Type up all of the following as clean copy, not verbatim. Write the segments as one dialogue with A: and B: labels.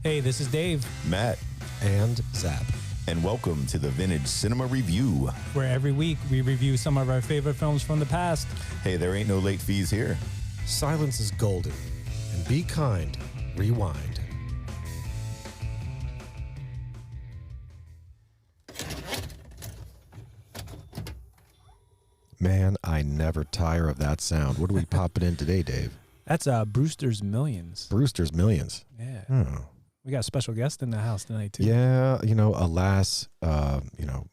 A: Hey, this is Dave.
B: Matt.
C: And Zap.
B: And welcome to the Vintage Cinema Review,
A: where every week we review some of our favorite films from the past.
B: Hey, there ain't no late fees here.
C: Silence is golden. And be kind. Rewind. Man, I never tire of that sound. What are we popping in today, Dave?
A: That's Brewster's Millions.
C: Brewster's Millions.
A: Yeah.
C: Oh.
A: We got a special guest in the house tonight, too.
C: Yeah, alas,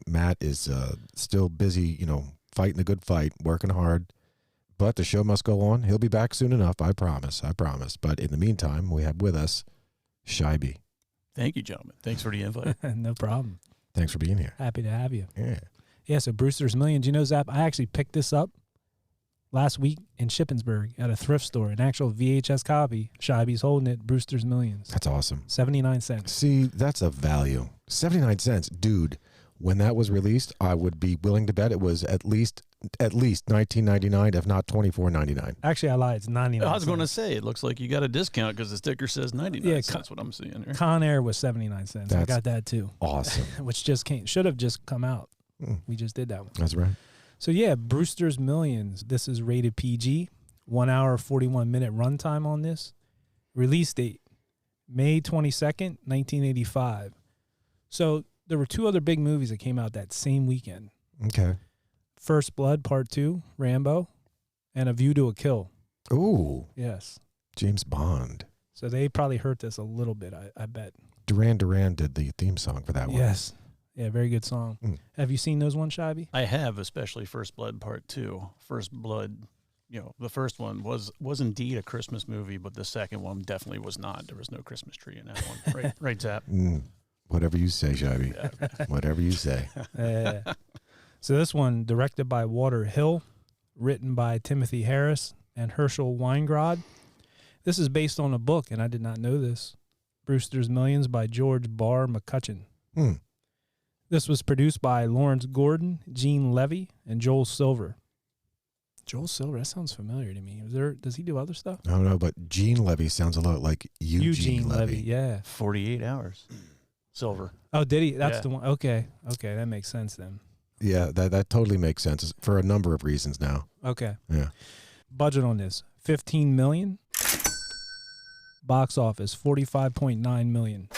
C: Matt is still busy, fighting a good fight, working hard. But the show must go on. He'll be back soon enough, I promise. But in the meantime, we have with us Scheiby.
D: Thank you, gentlemen. Thanks for the invite.
A: No problem.
C: Thanks for being here.
A: Happy to have you.
C: Yeah,
A: so Brewster's Millions. You know, Zap, I actually picked this up last week in Shippensburg at a thrift store, an actual VHS copy. Scheiby's holding it, Brewster's Millions.
C: That's awesome.
A: 79 cents.
C: See, that's a value. 79 cents. Dude, when that was released, I would be willing to bet it was at least $19.99, if not $24.99.
A: Actually, I lied. It's 99
D: I was going to say, it looks like you got a discount because the sticker says 99 cents. That's what I'm seeing here.
A: Con Air was 79 cents. I got that too.
C: Awesome.
A: Which should have just come out. We just did that one.
C: That's right.
A: So yeah, Brewster's Millions. This is rated PG. 1 hour, 41-minute runtime on this. Release date, May 22nd, 1985. So there were two other big movies that came out that same weekend.
C: Okay.
A: First Blood, Part 2, Rambo, and A View to a Kill.
C: Ooh.
A: Yes.
C: James Bond.
A: So they probably hurt this a little bit, I bet.
C: Duran Duran did the theme song for that one.
A: Yes. Yeah, very good song. Have you seen those ones, Scheiby?
D: I have, especially First Blood Part 2. First Blood, the first one was indeed a Christmas movie, but the second one definitely was not. There was no Christmas tree in that one. Right, Zap?
C: Whatever you say, Scheiby.
D: Yeah.
C: Whatever you say.
A: So this one, directed by Walter Hill, written by Timothy Harris and Herschel Weingrod. This is based on a book, and I did not know this. Brewster's Millions by George Barr McCutcheon. This was produced by Lawrence Gordon, Gene Levy, and Joel Silver. Joel Silver, that sounds familiar to me. Does he do other stuff?
C: I don't know, but Gene Levy sounds a lot like Eugene Levy.
A: Yeah.
D: 48 Hours. Silver.
A: Oh, did he? That's the one. Okay, that makes sense then.
C: Yeah, that totally makes sense for a number of reasons now.
A: Okay.
C: Yeah.
A: Budget on this, $15 million. Box office, $45.9 million.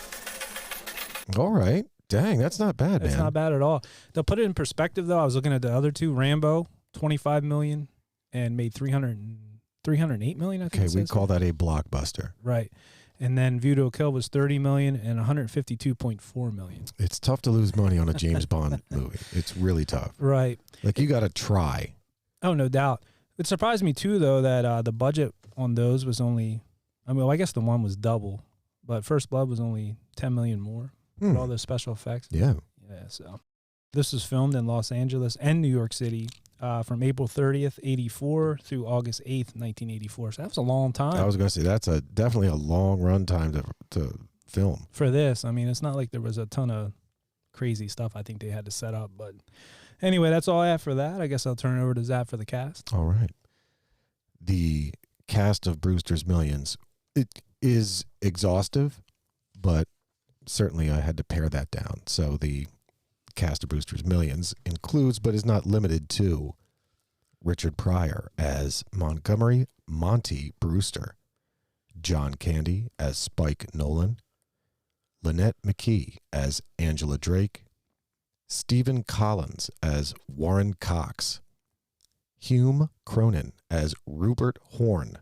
C: All right. Dang, that's not bad, man.
A: That's not bad at all. They'll put it in perspective, though. I was looking at the other two. Rambo, $25 million, and made $308 million, I think.
C: Okay, we call that a blockbuster.
A: Right. And then View to a Kill was $30 million and $152.4 million.
C: It's tough to lose money on a James Bond movie. It's really tough.
A: Right.
C: Like, you got to try.
A: Oh, no doubt. It surprised me, too, though, that the budget on those was only, I guess the one was double, but First Blood was only $10 million more. With all those special effects.
C: Yeah.
A: Yeah, so this was filmed in Los Angeles and New York City from April 30th, 84 through August 8th, 1984. So that was a long time.
C: I was going to say, that's definitely a long run time to film.
A: For this, it's not like there was a ton of crazy stuff I think they had to set up. But anyway, that's all I have for that. I guess I'll turn it over to Zap for the cast.
C: All right. The cast of Brewster's Millions, it is exhaustive, but certainly I had to pare that down. So the cast of Brewster's Millions includes, but is not limited to, Richard Pryor as Montgomery Monty Brewster, John Candy as Spike Nolan, Lynette McKee as Angela Drake, Stephen Collins as Warren Cox, Hume Cronin as Rupert Horn,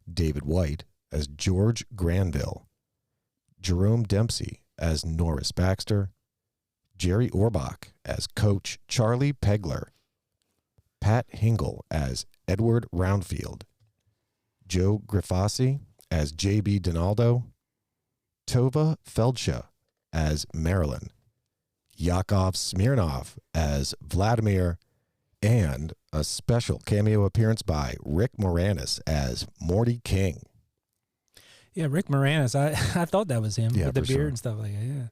C: David White as George Granville, Jerome Dempsey as Norris Baxter, Jerry Orbach as Coach Charlie Pegler, Pat Hingle as Edward Roundfield, Joe Grifasi as J.B. Donaldo, Tova Feldsha as Marilyn, Yakov Smirnov as Vladimir, and a special cameo appearance by Rick Moranis as Morty King.
A: Yeah, Rick Moranis. I thought that was him with the beard and stuff like that.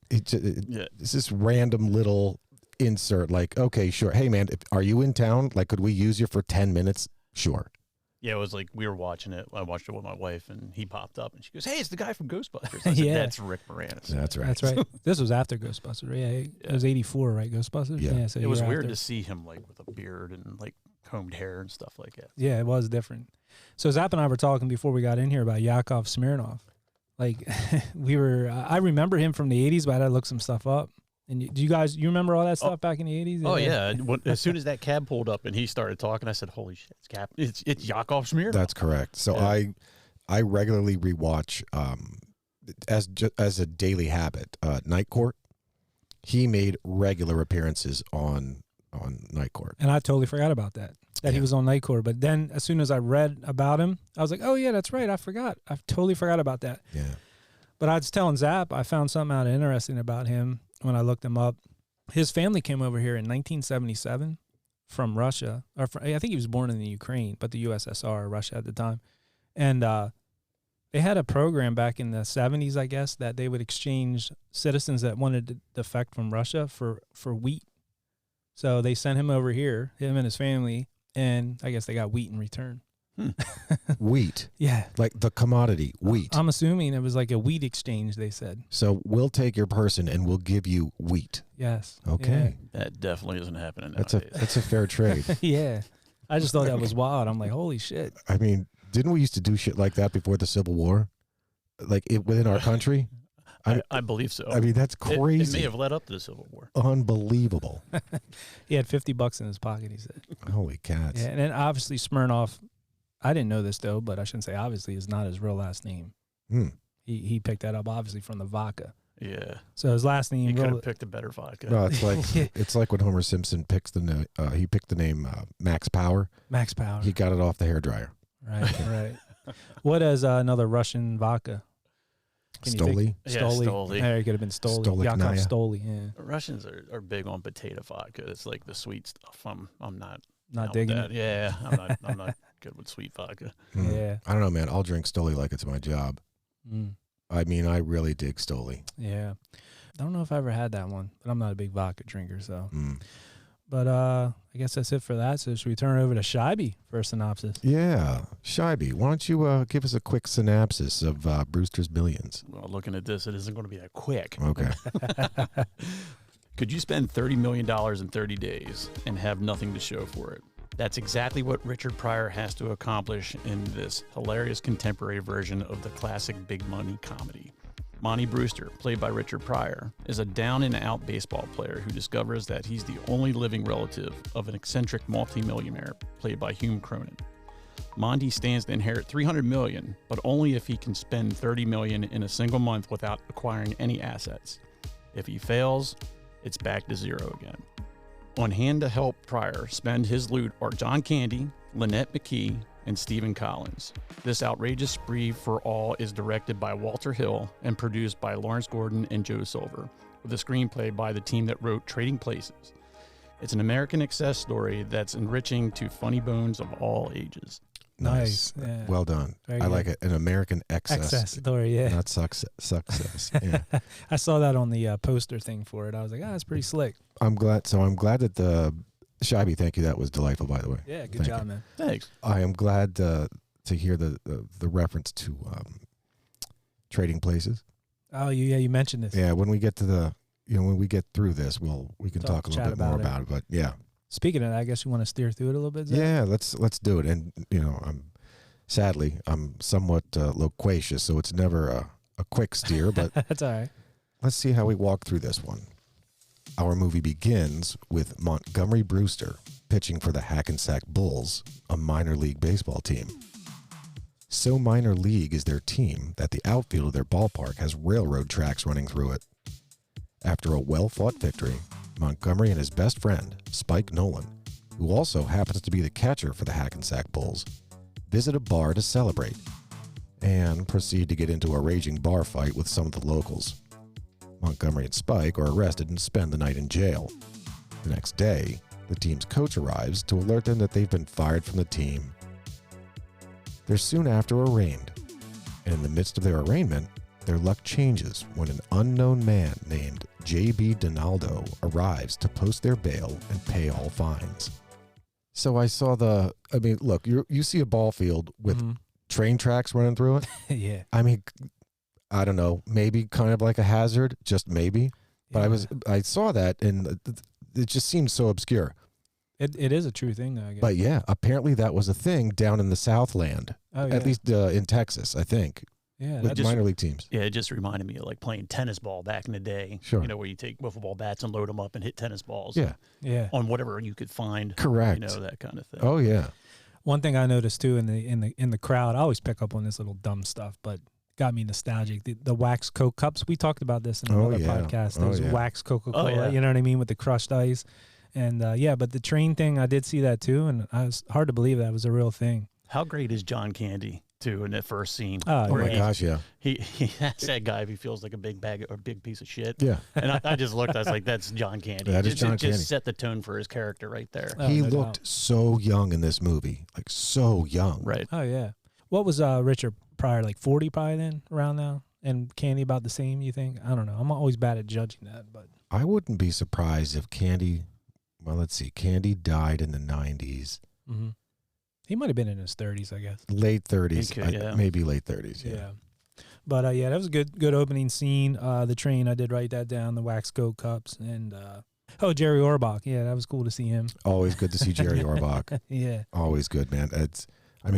C: Yeah. It's this random little insert like, okay, sure. Hey, man, are you in town? Like, could we use you for 10 minutes? Sure.
D: Yeah, it was like we were watching it. I watched it with my wife, and he popped up, and she goes, "Hey, it's the guy from Ghostbusters." I said,
A: Yeah.
D: That's Rick Moranis.
C: That's right.
A: That's right. This was after Ghostbusters. Yeah, it was 84, right? Ghostbusters?
C: Yeah.
A: So
D: It was
A: year
D: weird
A: after.
D: to see him like with a beard and like combed hair and stuff like that.
A: Yeah, it was different. So Zap and I were talking before we got in here about Yakov Smirnoff. Like, I remember him from the 80s, but I had to look some stuff up. And you remember all that stuff back in the 80s?
D: Oh, yeah. As soon as that cab pulled up and he started talking, I said, holy shit, it's Yakov Smirnoff.
C: That's correct. So
D: Yeah.
C: I regularly rewatch as a daily habit. Night Court. He made regular appearances on Night Court.
A: And I totally forgot about that he was on Night Court. But then as soon as I read about him, I was like, oh, yeah, that's right. I forgot. I totally forgot about that.
C: Yeah.
A: But I was telling Zap, I found something out interesting about him when I looked him up. His family came over here in 1977 from Russia. I think he was born in the Ukraine, but the USSR, Russia at the time. And they had a program back in the 70s, I guess, that they would exchange citizens that wanted to defect from Russia for wheat. So they sent him over here, him and his family, and I guess they got wheat in return.
C: Wheat.
A: Yeah.
C: Like the commodity, wheat.
A: I'm assuming it was like a wheat exchange, they said.
C: So we'll take your person and we'll give you wheat.
A: Yes.
C: Okay.
D: That definitely isn't happening
C: That's
D: nowadays.
C: a fair trade.
A: Yeah. Yeah. I just thought that was wild. I'm like, holy shit.
C: I mean, didn't we used to do shit like that before the Civil War? Like within our country?
D: I believe so.
C: I mean, that's crazy.
D: It may have led up to the Civil War.
C: Unbelievable.
A: He had $50 in his pocket, he said.
C: Holy cats.
A: Yeah, and then obviously Smirnoff, I didn't know this though, but I shouldn't say obviously, is not his real last name. He picked that up obviously from the vodka.
D: Yeah.
A: So his last name.
D: He could have picked a better vodka.
C: No, it's like when Homer Simpson picks he picked the name Max Power.
A: Max Power.
C: He got it off the hairdryer.
A: Right. What is another Russian vodka?
C: Stoli.
D: Yeah,
A: Stoli.
D: Stoli.
A: There, it could have been Stoli. Yakov
C: Stolichnaya.
A: Stoli. Yeah.
D: The Russians are big on potato vodka. It's like the sweet stuff. I'm not
A: Not
D: out with
A: digging
D: that.
A: it.
D: Yeah, I'm not good with sweet vodka.
A: Yeah.
C: I don't know, man. I'll drink Stoli like it's my job. I mean, I really dig Stoli.
A: Yeah. I don't know if I ever had that one, but I'm not a big vodka drinker, so.
C: Mm.
A: But I guess that's it for that. So should we turn it over to Scheiby for a synopsis?
C: Yeah. Scheiby, why don't you give us a quick synopsis of Brewster's Millions?
D: Well, looking at this, it isn't going to be that quick.
C: Okay.
D: Could you spend $30 million in 30 days and have nothing to show for it? That's exactly what Richard Pryor has to accomplish in this hilarious contemporary version of the classic big money comedy. Monty Brewster, played by Richard Pryor, is a down-and-out baseball player who discovers that he's the only living relative of an eccentric multimillionaire, played by Hume Cronin. Monty stands to inherit $300 million, but only if he can spend $30 million in a single month without acquiring any assets. If he fails, it's back to zero again. On hand to help Pryor spend his loot are John Candy, Lynette McKee, and Stephen Collins. This outrageous spree for all is directed by Walter Hill and produced by Lawrence Gordon and Joe Silver, with a screenplay by the team that wrote Trading Places. It's an American excess story that's enriching to funny bones of all ages.
A: Nice. Yeah.
C: Well done.
A: Very
C: I
A: good.
C: like it. An American excess
A: story, yeah.
C: not success. Yeah.
A: I saw that on the poster thing for it. I was like, that's pretty slick.
C: I'm glad that the Scheiby, thank you. That was delightful, by the way.
A: Yeah, good
C: Thank
A: job,
C: you.
A: man.
D: Thanks.
C: I am glad to hear the reference to Trading Places.
A: Oh, you mentioned this.
C: Yeah, when we get to when we get through this, we can talk a little
A: chat
C: bit more
A: about it.
C: about it. But yeah.
A: Speaking of that, I guess you want to steer through it a little bit, Zach?
C: Yeah, let's do it. And I'm somewhat loquacious, so it's never a quick steer, but
A: That's all right.
C: let's see how we walk through this one. Our movie begins with Montgomery Brewster pitching for the Hackensack Bulls, a minor league baseball team. So minor league is their team that the outfield of their ballpark has railroad tracks running through it. After a well-fought victory, Montgomery and his best friend, Spike Nolan, who also happens to be the catcher for the Hackensack Bulls, visit a bar to celebrate and proceed to get into a raging bar fight with some of the locals. Montgomery and Spike are arrested and spend the night in jail. The next day, the team's coach arrives to alert them that they've been fired from the team. They're soon after arraigned, and in the midst of their arraignment, their luck changes when an unknown man named J.B. Donaldo arrives to post their bail and pay all fines. So I saw look, you see a ball field with train tracks running through it.
A: Yeah.
C: I mean, I don't know, maybe kind of like a hazard, just maybe. But I saw that, and it just seemed so obscure.
A: It is a true thing, though, I guess.
C: But yeah, apparently that was a thing down in the Southland, at least in Texas, I think.
A: Yeah,
C: with minor league teams.
D: Yeah, it just reminded me of like playing tennis ball back in the day.
C: Sure.
D: You know, where you take wiffle ball bats and load them up and hit tennis balls.
C: Yeah.
A: Yeah.
D: On whatever you could find.
C: Correct.
D: You know, that kind of thing.
C: Oh yeah.
A: One thing I noticed too in the crowd, I always pick up on this little dumb stuff, but got me nostalgic. The wax Coke cups. We talked about this in another podcast. Those wax Coca-Cola, you know what I mean, with the crushed ice. And but the train thing, I did see that too, and I was hard to believe that was a real thing.
D: How great is John Candy too in that first scene?
C: Oh my gosh, yeah.
D: He asks that guy if he feels like a big bag or big piece of shit.
C: Yeah.
D: And I just looked, I was like, that's John Candy.
C: That is John Candy.
D: Just set the tone for his character right there.
C: He looked so young in this movie, like so young.
D: Right.
A: Oh yeah. What was Richard Pryor, like 40 probably then, around now? And Candy about the same, you think? I don't know. I'm always bad at judging that, but
C: I wouldn't be surprised if Candy, well, let's see, Candy died in the 90s.
A: Mm-hmm. He might have been in his 30s, I guess.
C: Late 30s, maybe late 30s. Yeah.
A: But that was a good opening scene. The train, I did write that down. The wax Coke cups and Jerry Orbach. Yeah, that was cool to see him.
C: Always good to see Jerry Orbach.
A: Yeah,
C: always good, man.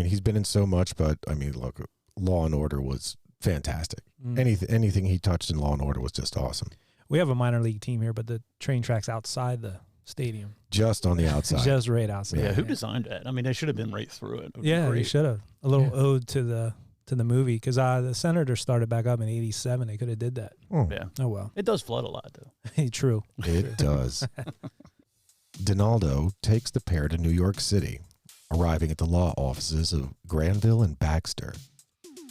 C: He's been in so much, but look, Law and Order was fantastic. Anything he touched in Law and Order was just awesome.
A: We have a minor league team here, but the train track's outside the stadium.
C: Just on the outside.
A: Just right outside.
D: Yeah, who designed that? I mean, they should have been right through it.
A: Yeah, they should have. A little ode to the movie, because the Senators started back up in '87. They could have did that.
D: Yeah.
A: Oh, well.
D: It does flood a lot, though.
A: True.
C: It does. Donaldo takes the pair to New York City, arriving at the law offices of Granville and Baxter.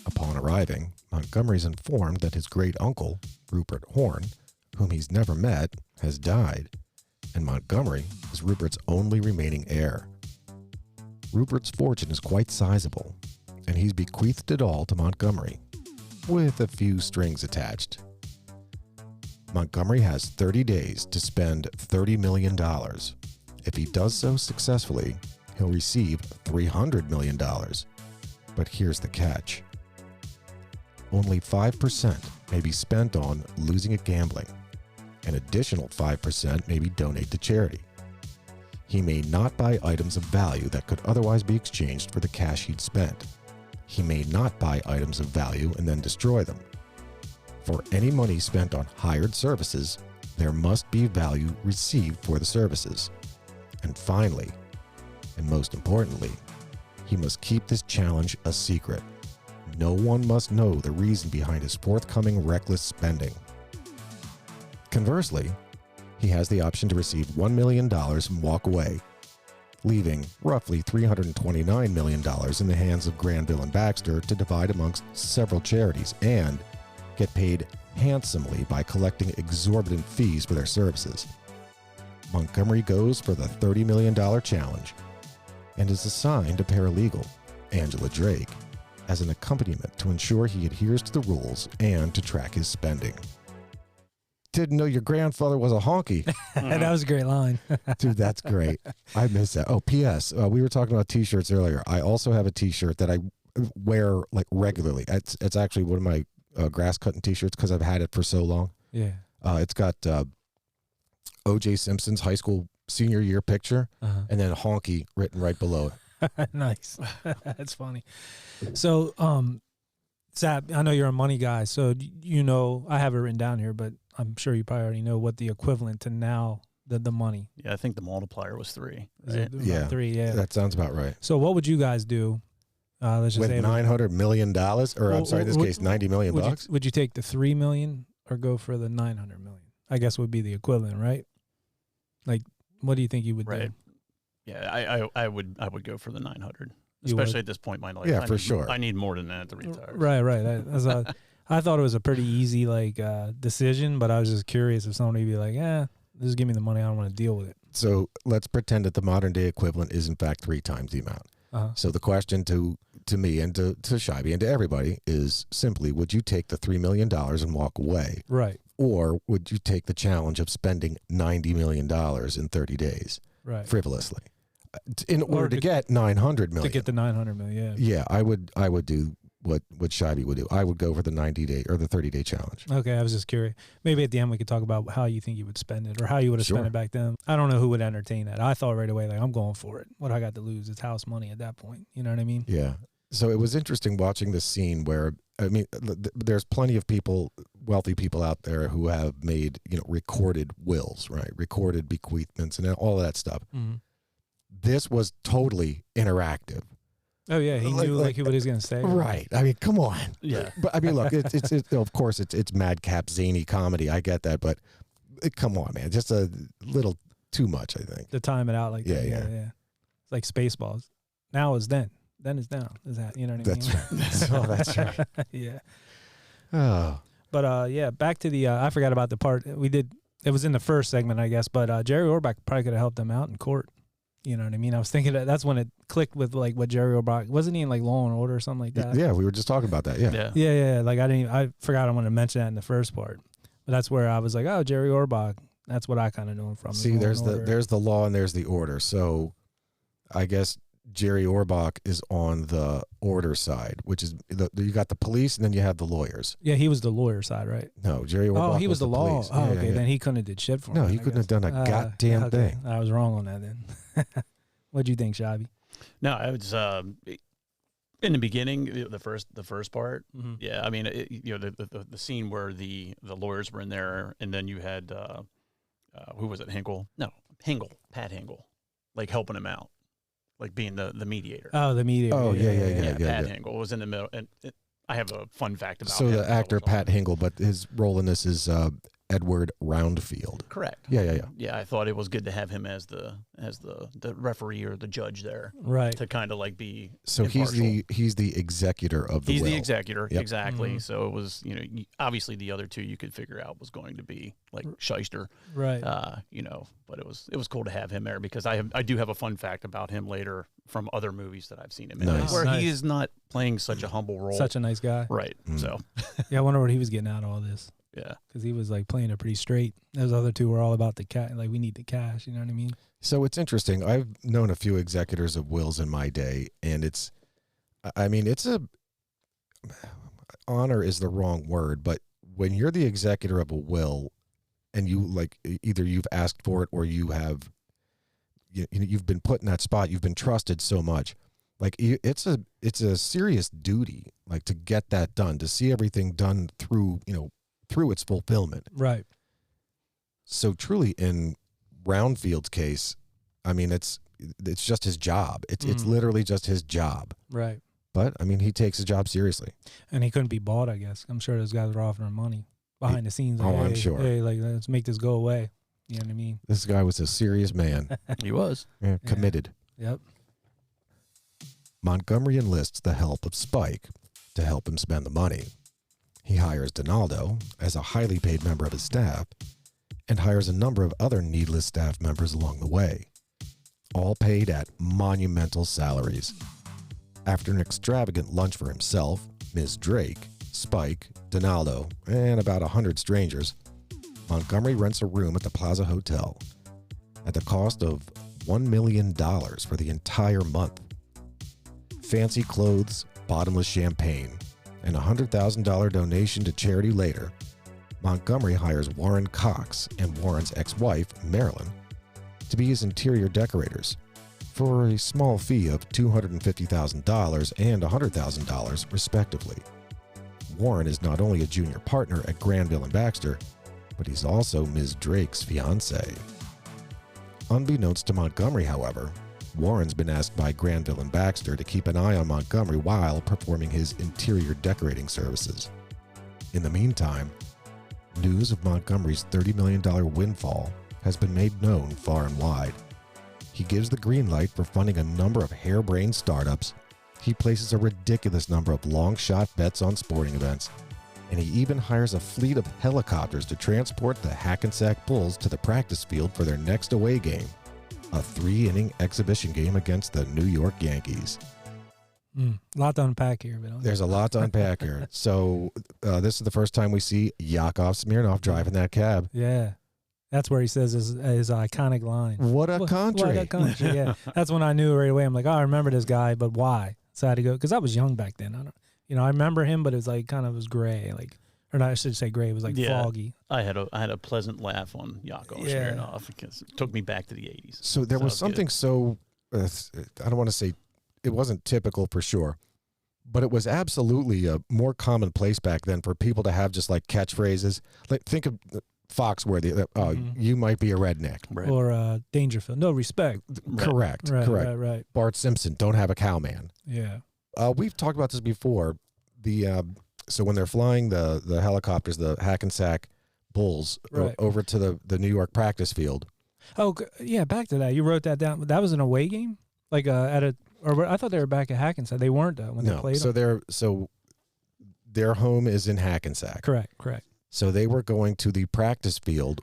C: Upon arriving, Montgomery's informed that his great-uncle, Rupert Horn, whom he's never met, has died, and Montgomery is Rupert's only remaining heir. Rupert's fortune is quite sizable, and he's bequeathed it all to Montgomery, with a few strings attached. Montgomery has 30 days to spend $30 million. If he does so successfully, he'll receive $300 million. But here's the catch. Only 5% may be spent on losing at gambling. An additional 5% may be donated to charity. He may not buy items of value that could otherwise be exchanged for the cash he'd spent. He may not buy items of value and then destroy them. For any money spent on hired services, there must be value received for the services. And finally, and most importantly, he must keep this challenge a secret. No one must know the reason behind his forthcoming reckless spending. Conversely, he has the option to receive $1 million and walk away, leaving roughly $329 million in the hands of Granville and Baxter to divide amongst several charities and get paid handsomely by collecting exorbitant fees for their services. Montgomery goes for the $30 million challenge and is assigned a paralegal, Angela Drake, as an accompaniment to ensure he adheres to the rules and to track his spending. Didn't know your grandfather was a honky.
A: That was a great line.
C: Dude, that's great. I miss that. Oh, P.S. We were talking about T-shirts earlier. I also have a T-shirt that I wear like regularly. It's actually one of my grass cutting T-shirts because I've had it for so long.
A: Yeah.
C: It's got O.J. Simpson's high school senior year picture and then honky written right below it.
A: Nice. That's funny. So, Zap, I know you're a money guy, so I have it written down here, but I'm sure you probably already know what the equivalent to now, the money.
D: Yeah, I think the multiplier was 3.
A: Is
D: Right?
A: it about 3, yeah.
C: That sounds about right.
A: So what would you guys do? Let's just
C: with
A: say
C: $900 million, or I'm sorry, in this case, $90 million bucks?
A: Would you take the $3 million or go for the $900 million? I guess would be the equivalent, right? Like, what do you think you would do?
D: Yeah, I would go for the 900, especially at this point in my life.
C: Yeah, sure.
D: I need more than that to retire.
A: Right. I thought it was a pretty easy decision, but I was just curious if somebody would be like, just give me the money. I don't want to deal with it.
C: So let's pretend that the modern day equivalent is in fact 3 times the amount. So the question to me and to Scheiby and to everybody is simply, would you take the $3 million and walk away?
A: Right.
C: Or would you take the challenge of spending $90 million in 30 days?
A: Right.
C: Frivolously? in order to get 900 million.
A: To get the 900 million,
C: Yeah, I would do what Scheiby would do. I would go for the 90-day or the 30-day challenge.
A: Okay, I was just curious. Maybe at the end we could talk about how you think you would spend it or how you would have spent it back then. I don't know who would entertain that. I thought right away, like, I'm going for it. What I got to lose? It's house money at that point. You know what I mean?
C: Yeah. So it was interesting watching this scene where, I mean, there's plenty of people, wealthy people out there who have made, recorded wills, right? Recorded bequeathments and all of that stuff. Mm-hmm. This was totally interactive.
A: Oh yeah, he knew what he was going to say.
C: Right. I mean, come on.
D: Yeah.
C: But I mean, look, it's of course it's madcap zany comedy. I get that, but come on, man, just a little too much, I think.
A: To time it out like that.
C: Yeah.
A: It's like Spaceballs. Now is then. Then is now. Is that, you know what I mean?
C: That's right. That's right.
A: Yeah.
C: Oh.
A: But yeah, back to the I forgot about the part we did. It was in the first segment, I guess. But Jerry Orbach probably could have helped them out in court. You know what I mean? I was thinking that's when it clicked with like what Jerry Orbach wasn't he in like Law and Order or something like that?
C: Yeah, we were just talking about that.
A: Yeah. Like I forgot I wanted to mention that in the first part, but that's where I was like, oh, Jerry Orbach. That's what I kind of know him from.
C: See, there's the law and there's the order. So, I guess Jerry Orbach is on the order side, which is you got the police and then you have the lawyers.
A: Yeah, he was the lawyer side, right?
C: No, Jerry Orbach.
A: Oh, he was the law.
C: Police.
A: Oh,
C: yeah,
A: okay.
C: yeah.
A: Then he couldn't have did shit for him.
C: No, he couldn't have done a goddamn thing.
A: I was wrong on that then. What'd you think, Scheiby?
D: No, I was in the beginning, the first part. Mm-hmm. Yeah, I mean, the scene where the lawyers were in there, and then you had who was it? Pat Hingle, like helping him out, like being the mediator.
A: Oh, the mediator.
C: Oh, yeah.
D: Pat Hingle was in the middle, and I have a fun fact about.
C: So the actor Pat Hingle, but his role in this is Edward Roundfield.
D: Correct.
C: Yeah.
D: Yeah, I thought it was good to have him as the referee or the judge there,
A: right?
D: To kind of like be.
C: So
D: impartial.
C: he's the executor of the will.
D: He's the executor,
C: yep.
D: exactly.
A: Mm-hmm.
D: So it was, obviously the other two you could figure out was going to be like shyster,
A: right?
D: But it was cool to have him there because I do have a fun fact about him later from other movies that I've seen him in, where he is not playing such a humble role,
A: such a nice guy,
D: right? Mm. So
A: yeah, I wonder what he was getting out of all this.
D: Yeah,
A: because he was like playing it pretty straight. Those other two were all about the cash. Like we need the cash. You know what I mean?
C: So it's interesting. I've known a few executors of wills in my day, and it's honor is the wrong word, but when you're the executor of a will, and you like either you've asked for it or you've been put in that spot, you've been trusted so much. Like it's a serious duty, like to get that done, to see everything done through its fulfillment.
A: Right.
C: So truly in Roundfield's case, I mean, it's just his job. It's literally just his job.
A: Right.
C: But I mean, he takes his job seriously.
A: And he couldn't be bought, I guess. I'm sure those guys were offering money behind the scenes. Like,
C: I'm sure.
A: Hey, like, let's make this go away. You know what I mean?
C: This guy was a serious man.
D: He was.
C: Yeah, committed.
A: Yep.
C: Montgomery enlists the help of Spike to help him spend the money. He hires Donaldo as a highly paid member of his staff and hires a number of other needless staff members along the way, all paid at monumental salaries. After an extravagant lunch for himself, Ms. Drake, Spike, Donaldo, and about 100 strangers, Montgomery rents a room at the Plaza Hotel at the cost of $1 million for the entire month. Fancy clothes, bottomless champagne, and a $100,000 donation to charity later, Montgomery hires Warren Cox and Warren's ex-wife, Marilyn, to be his interior decorators for a small fee of $250,000 and $100,000, respectively. Warren is not only a junior partner at Granville & Baxter, but he's also Ms. Drake's fiancé. Unbeknownst to Montgomery, however, Warren's been asked by Granville & Baxter to keep an eye on Montgomery while performing his interior decorating services. In the meantime, news of Montgomery's $30 million windfall has been made known far and wide. He gives the green light for funding a number of harebrained startups. He places a ridiculous number of long-shot bets on sporting events, and he even hires a fleet of helicopters to transport the Hackensack Bulls to the practice field for their next away game, a 3-inning exhibition game against the New York Yankees.
A: A lot to unpack here. But
C: there's a lot to unpack here. So this is the first time we see Yakov Smirnoff driving that cab.
A: Yeah. That's where he says his iconic line.
C: What a country.
A: What a country, yeah. That's when I knew right away. I'm like, oh, I remember this guy, but why? So I had to go, because I was young back then. I remember him, but it was like kind of was gray, like, or not, I should say gray. It was like foggy.
D: I had a pleasant laugh on Yakov Smirnoff because it took me back to the 80s.
C: So there was something so, I don't want to say, it wasn't typical for sure, but it was absolutely a more commonplace back then for people to have just like catchphrases. Like think of Foxworthy. You might be a redneck.
A: Right. Or Dangerfield. No respect.
C: Correct. Correct.
A: Right.
C: Bart Simpson. Don't have a cowman.
A: Yeah.
C: We've talked about this before. So when they're flying the helicopters, the Hackensack Bulls over to the New York practice field. Oh
A: yeah, back to that. You wrote that down. That was an away game, like or I thought they were back at Hackensack. They weren't though when they played.
C: So their home is in Hackensack.
A: Correct.
C: So they were going to the practice field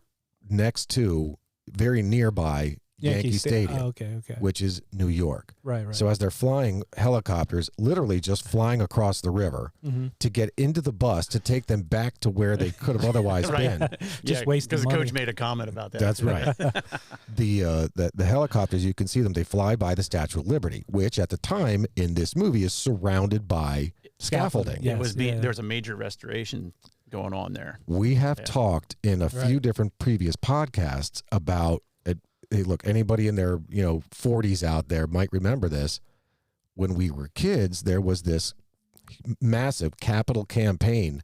C: next to, very nearby, Yankee Stadium,
A: okay.
C: which is New York.
A: Right.
C: So as they're flying helicopters, literally just flying across the river to get into the bus to take them back to where they could have otherwise been.
A: Just wasting money.
D: Because the coach made a comment about that.
C: That's right. The helicopters, you can see them, they fly by the Statue of Liberty, which at the time in this movie is surrounded by scaffolding.
A: Yes,
D: There's a major restoration going on there.
C: We have talked in a few different previous podcasts about hey, look, anybody in their 40s out there might remember this. When we were kids, there was this massive capital campaign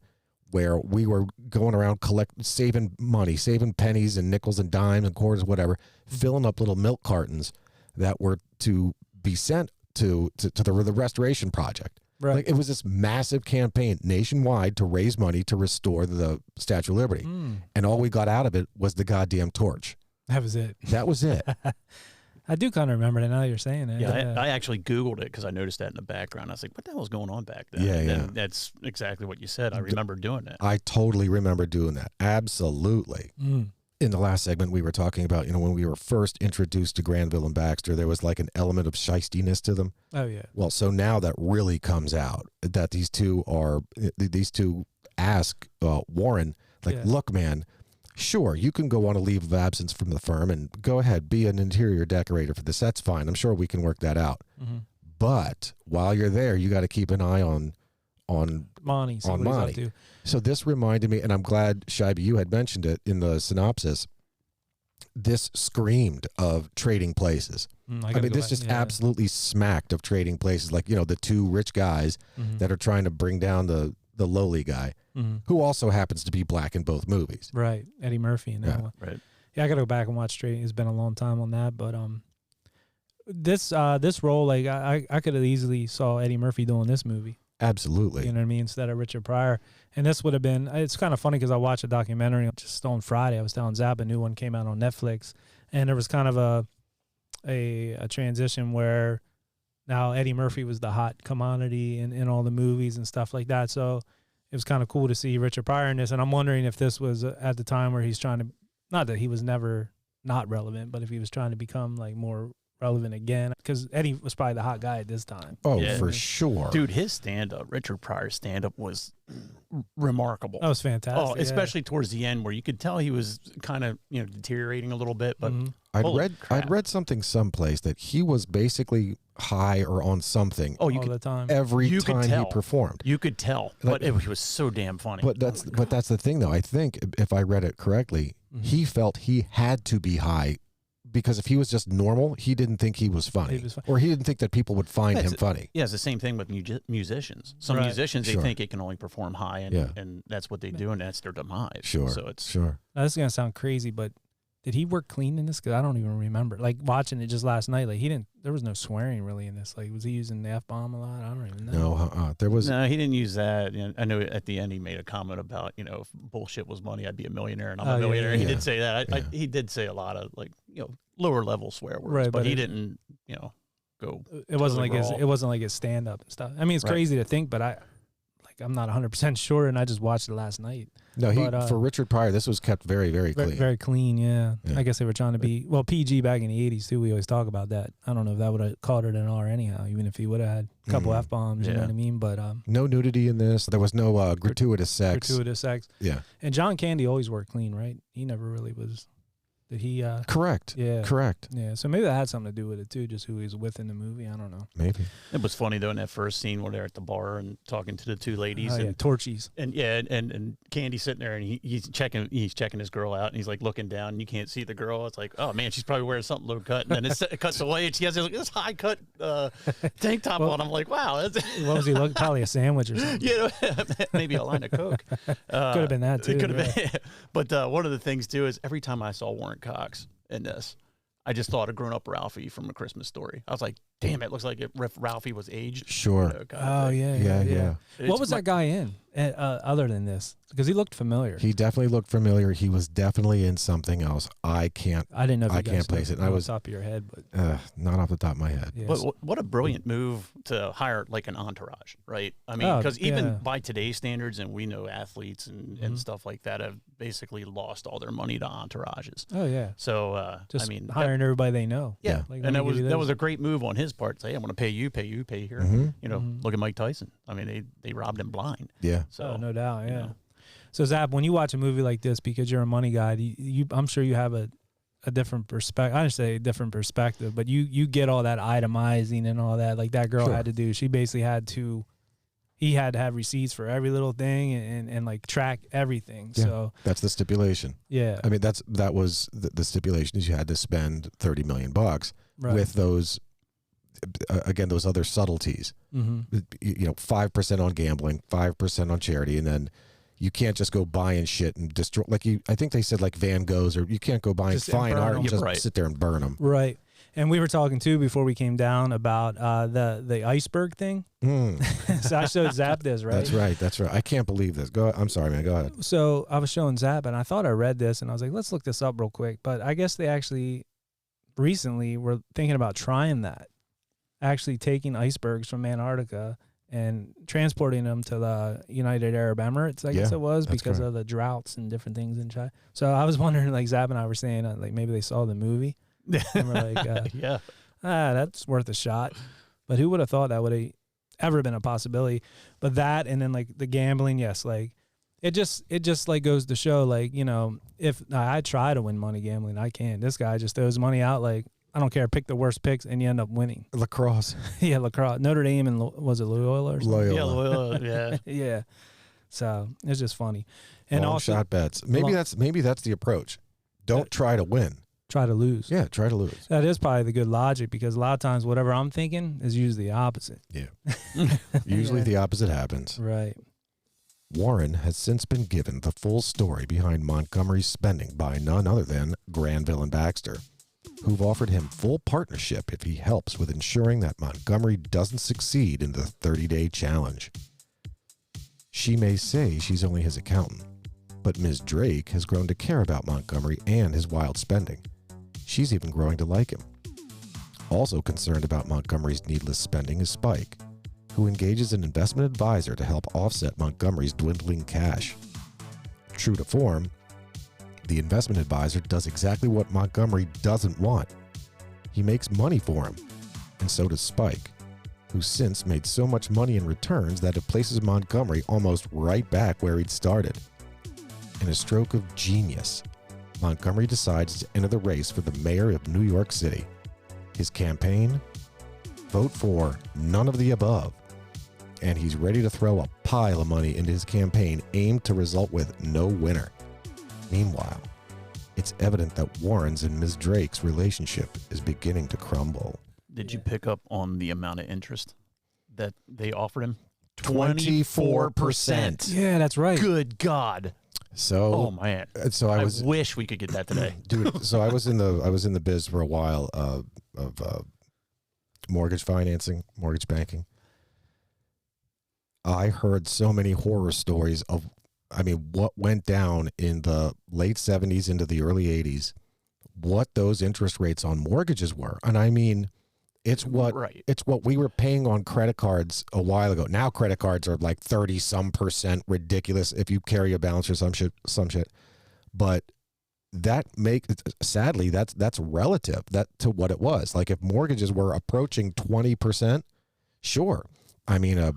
C: where we were going around saving money, saving pennies and nickels and dimes and quarters, whatever, filling up little milk cartons that were to be sent to the restoration project.
A: Right.
C: Like, it was this massive campaign nationwide to raise money to restore the Statue of Liberty. And all we got out of it was the goddamn torch.
A: That was it.
C: That was it.
A: I do kind of remember it now you're saying it.
D: Yeah, I actually Googled it because I noticed that in the background. I was like, what the hell was going on back then?
C: Yeah.
D: That's exactly what you said. I remember doing that.
C: I totally remember doing that. Absolutely. In the last segment, we were talking about, when we were first introduced to Granville and Baxter, there was like an element of shystiness to them.
A: Oh, yeah.
C: Well, so now that really comes out, that these two ask Warren, look, man, sure, you can go on a leave of absence from the firm and go ahead, be an interior decorator for this. That's fine. I'm sure we can work that out. But while you're there, you got to keep an eye on
A: Monty.
C: So this reminded me, and I'm glad, Scheiby, you had mentioned it in the synopsis. This screamed of trading places. This just absolutely smacked of trading places. Like, the two rich guys that are trying to bring down the lowly guy, who also happens to be black in both movies.
A: Right. Eddie Murphy in that one.
D: Right.
A: Yeah, I got to go back and watch Trading. It's been a long time on that. But this role, like, I could have easily saw Eddie Murphy doing this movie.
C: Absolutely.
A: You know what I mean? Instead of Richard Pryor. And this would have been, it's kind of funny because I watched a documentary just on Friday. I was telling Zap, a new one came out on Netflix. And there was kind of a transition where now Eddie Murphy was the hot commodity in all the movies and stuff like that. So it was kind of cool to see Richard Pryor in this. And I'm wondering if this was at the time where he's trying to, not that he was never not relevant, but if he was trying to become like more relevant again, because Eddie was probably the hot guy at this time.
C: Oh, yeah, for sure.
D: Dude, his stand-up, Richard Pryor's stand-up was remarkable.
A: That was fantastic.
D: Oh, especially towards the end where you could tell he was kind of, deteriorating a little bit. But
C: I'd read something someplace that he was basically high or on something.
A: All the time.
C: Every time he performed.
D: You could tell. But it was so damn funny.
C: But that's the thing, though. I think, if I read it correctly, he felt he had to be high, because if he was just normal, he didn't think he was funny. Or he didn't think that people would find him funny.
D: Yeah, it's the same thing with musicians. Some musicians, they think it can only perform high, and that's what they do, and that's their demise.
C: Sure,
D: so it's
A: Now, this is going to sound crazy, but did he work clean in this? Because I don't even remember. Like, watching it just last night, like, there was no swearing really in this. Like, was he using the F-bomb a lot? I don't even know.
C: No,
D: he didn't use that. I know at the end he made a comment about, if bullshit was money, I'd be a millionaire, and I'm a millionaire. He did say that. He did say a lot of, like, lower level swear words, but he didn't, go.
A: It wasn't like his stand up and stuff. I mean, it's crazy to think, but I'm not 100% sure, and I just watched it last night.
C: No, for Richard Pryor, this was kept very, very clean.
A: Very clean, yeah. I guess they were trying to be PG back in the 80s too. We always talk about that. I don't know if that would have called it an R anyhow, even if he would have had a couple F bombs. You know what I mean? But
C: no nudity in this. There was no gratuitous sex.
A: Yeah. And John Candy always worked clean, right? He never really was. Did he?
C: Correct.
A: Yeah.
C: Correct.
A: Yeah. So maybe that had something to do with it too, just who he's with in the movie. I don't know.
C: Maybe.
D: It was funny though in that first scene where they're at the bar and talking to the two ladies.
A: Oh, yeah,
D: and
A: Torchies.
D: And yeah, and Candy's sitting there and he's checking his girl out and he's like looking down and you can't see the girl. It's like, oh man, she's probably wearing something low cut. And then it cuts away and she has this high cut tank top on. I'm like, wow. That's
A: What was he looking? Probably a sandwich or something.
D: you know, maybe a line of Coke.
A: Could have been that too.
D: It could have
A: yeah.
D: been. But one of the things too is every time I saw Warren Cox in this, I just thought of Grown Up Ralphie from A Christmas Story. I was like, damn, it looks like if Ralphie was aged.
C: Sure.
A: Oh yeah.
C: Yeah.
A: What was that guy in other than this? Because he looked familiar.
C: He definitely looked familiar. He was definitely in something else. I didn't
A: know. If
C: I
A: you guys
C: can't place
A: knew
C: it. I was
A: off the top of your head, but
C: not off the top of my head.
A: yes.
D: What a brilliant move to hire like an entourage, right? I mean, because even by today's standards, and we know athletes and stuff like that have basically lost all their money to entourages.
A: Oh yeah.
D: So
A: Just
D: I mean,
A: hiring everybody they know.
D: yeah,
A: Like,
D: and
A: let me give you
D: that was
A: this.
D: a great move on his part. Say, I'm going to pay you here.
C: Mhm.
D: You know, look at Mike Tyson. I mean, they robbed him blind.
C: Yeah.
D: So
A: no doubt. Yeah.
D: you know.
A: So Zap, when you watch a movie like this, because you're a money guy, I'm sure you have a different perspective. I didn't say a different perspective, but you get all that itemizing and all that. Like that girl
C: Sure.
A: had to do. She basically he had to have receipts for every little thing and like track everything.
C: Yeah.
A: So
C: That's the stipulation.
A: yeah,
C: I mean, that was the stipulation is you had to spend $30 million
A: right.
C: with those, again, those other subtleties.
A: Mm-hmm.
C: 5% on gambling, 5% on charity, and then you can't just go buying shit and destroy. I think they said like Van Goghs, or you can't go buying
A: Just
C: fine
A: burn
C: art
A: them.
C: and
D: Yeah,
C: just
D: right.
C: sit there and burn them.
A: Right. And we were talking too before we came down about the iceberg thing. So I showed Zap this, right?
C: That's right. I can't believe this. I'm sorry, man. Go ahead.
A: So I was showing Zap, and I thought I read this, and I was like, let's look this up real quick. But I guess they actually recently were thinking about trying that, actually taking icebergs from Antarctica and transporting them to the United Arab Emirates, I guess
C: Yeah,
A: it was,
C: that's
A: because
C: correct.
A: of the droughts and different things in China. So I was wondering, like Zap and I were saying, like maybe they saw the movie. And we're like,
D: Yeah.
A: that's worth a shot. But who would have thought that would have ever been a possibility? But that, and then like the gambling, yes, like it just like goes to show, like, if I try to win money gambling, I can't. This guy just throws money out, like, I don't care, pick the worst picks, and you end up winning.
C: Lacrosse.
A: Yeah, lacrosse, Notre Dame, and was it Loyola or something?
C: Loyola.
D: Yeah.
A: Yeah. So it's just funny, and
C: Long
A: also
C: shot bets. Maybe that's the approach. Don't try to win.
A: try to lose.
C: Yeah, try to lose.
A: That is probably the good logic, because a lot of times whatever I'm thinking is usually the opposite.
C: Yeah. Usually
A: Yeah.
C: the opposite happens.
A: Right.
C: Warren has since been given the full story behind Montgomery's spending by none other than Granville and Baxter, who've offered him full partnership if he helps with ensuring that Montgomery doesn't succeed in the 30-day challenge. She may say she's only his accountant, but Ms. Drake has grown to care about Montgomery and his wild spending. She's even growing to like him. Also concerned about Montgomery's needless spending is Spike, who engages an investment advisor to help offset Montgomery's dwindling cash. True to form, the investment advisor does exactly what Montgomery doesn't want. He makes money for him, and so does Spike, who's since made so much money in returns that it places Montgomery almost right back where he'd started. In a stroke of genius, Montgomery decides to enter the race for the mayor of New York City. His campaign? Vote for none of the above. And he's ready to throw a pile of money into his campaign aimed to result with no winner. Meanwhile, it's evident that Warren's and Ms. Drake's relationship is beginning to crumble.
D: Did you pick up on the amount of interest that they offered him?
C: 24%.
A: Yeah, that's right.
D: Good God.
C: So,
D: Oh man.
C: so I was,
D: wish we could get that today.
C: dude. So I was in the biz for a while of mortgage financing, mortgage banking. I heard so many horror stories of, what went down in the late 70s into the early 80s, what those interest rates on mortgages were. And it's what we were paying on credit cards a while ago. Now credit cards are like 30-some%, ridiculous if you carry a balance or some shit. But sadly, that's relative to what it was. Like if mortgages were approaching 20%, sure. An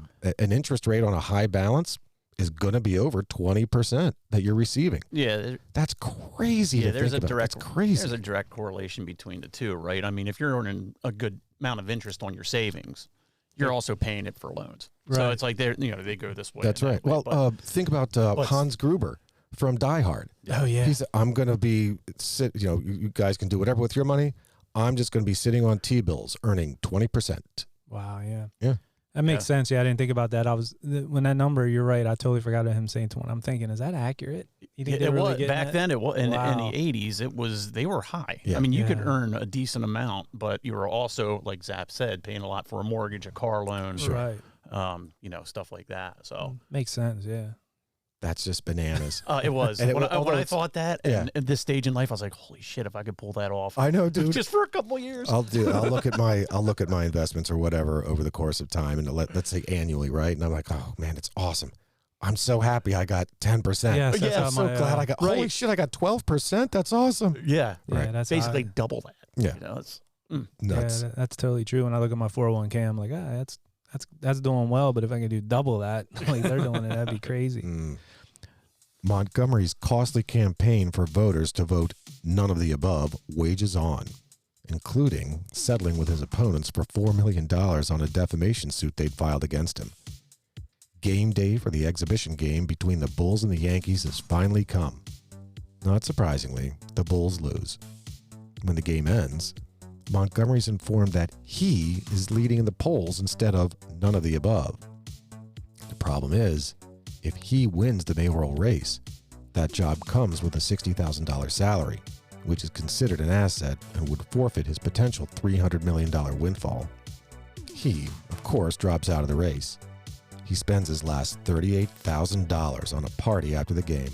C: interest rate on a high balance is going to be over 20% that you're receiving.
D: Yeah.
C: That's crazy to think about. That's crazy.
D: There's a direct correlation between the two, right? I mean, if you're earning a good amount of interest on your savings, you're also paying it for loans. Right. So it's like they go this way.
C: That's right. Well, think about Hans Gruber from Die Hard.
A: Oh yeah.
C: He said, "I'm going to be you guys can do whatever with your money. I'm just going to be sitting on T-bills earning 20%."
A: Wow, yeah.
C: Yeah.
A: That makes sense. Yeah, I didn't think about that. When that number, you're right. I totally forgot about him saying 20. I'm thinking, is that accurate? You think
D: it
A: really
D: was back then. It was in the
A: Wow.
D: 80s. They were high.
C: Yeah.
D: I mean, you could earn a decent amount, but you were also, like Zap said, paying a lot for a mortgage, a car loan,
A: Right.
D: Stuff like that. So
A: makes sense. Yeah.
C: That's just bananas.
D: It was.
C: And
D: when I thought that at this stage in life, I was like, holy shit, if I could pull that off.
C: I know, dude.
D: Just for a couple of years.
C: I'll look at my investments or whatever over the course of time, and let's say annually, right? And I'm like, oh man, it's awesome. I'm so happy I got 10%.
A: Yes,
C: I'm so glad I got. Holy shit, I got 12%. That's awesome.
D: Yeah,
C: right.
A: That's
D: basically double that.
C: Yeah,
D: it's
C: nuts.
A: Yeah, that's totally true. When I look at my 401k, I'm like, that's doing well. But if I could do double that, like they're doing it, that'd be crazy.
C: Montgomery's costly campaign for voters to vote none of the above wages on, including settling with his opponents for $4 million on a defamation suit they'd filed against him. Game day for the exhibition game between the Bulls and the Yankees has finally come. Not surprisingly, the Bulls lose. When the game ends, Montgomery's informed that he is leading in the polls instead of none of the above. The problem is, if he wins the mayoral race, that job comes with a $60,000 salary, which is considered an asset and would forfeit his potential $300 million windfall. He, of course, drops out of the race. He spends his last $38,000 on a party after the game.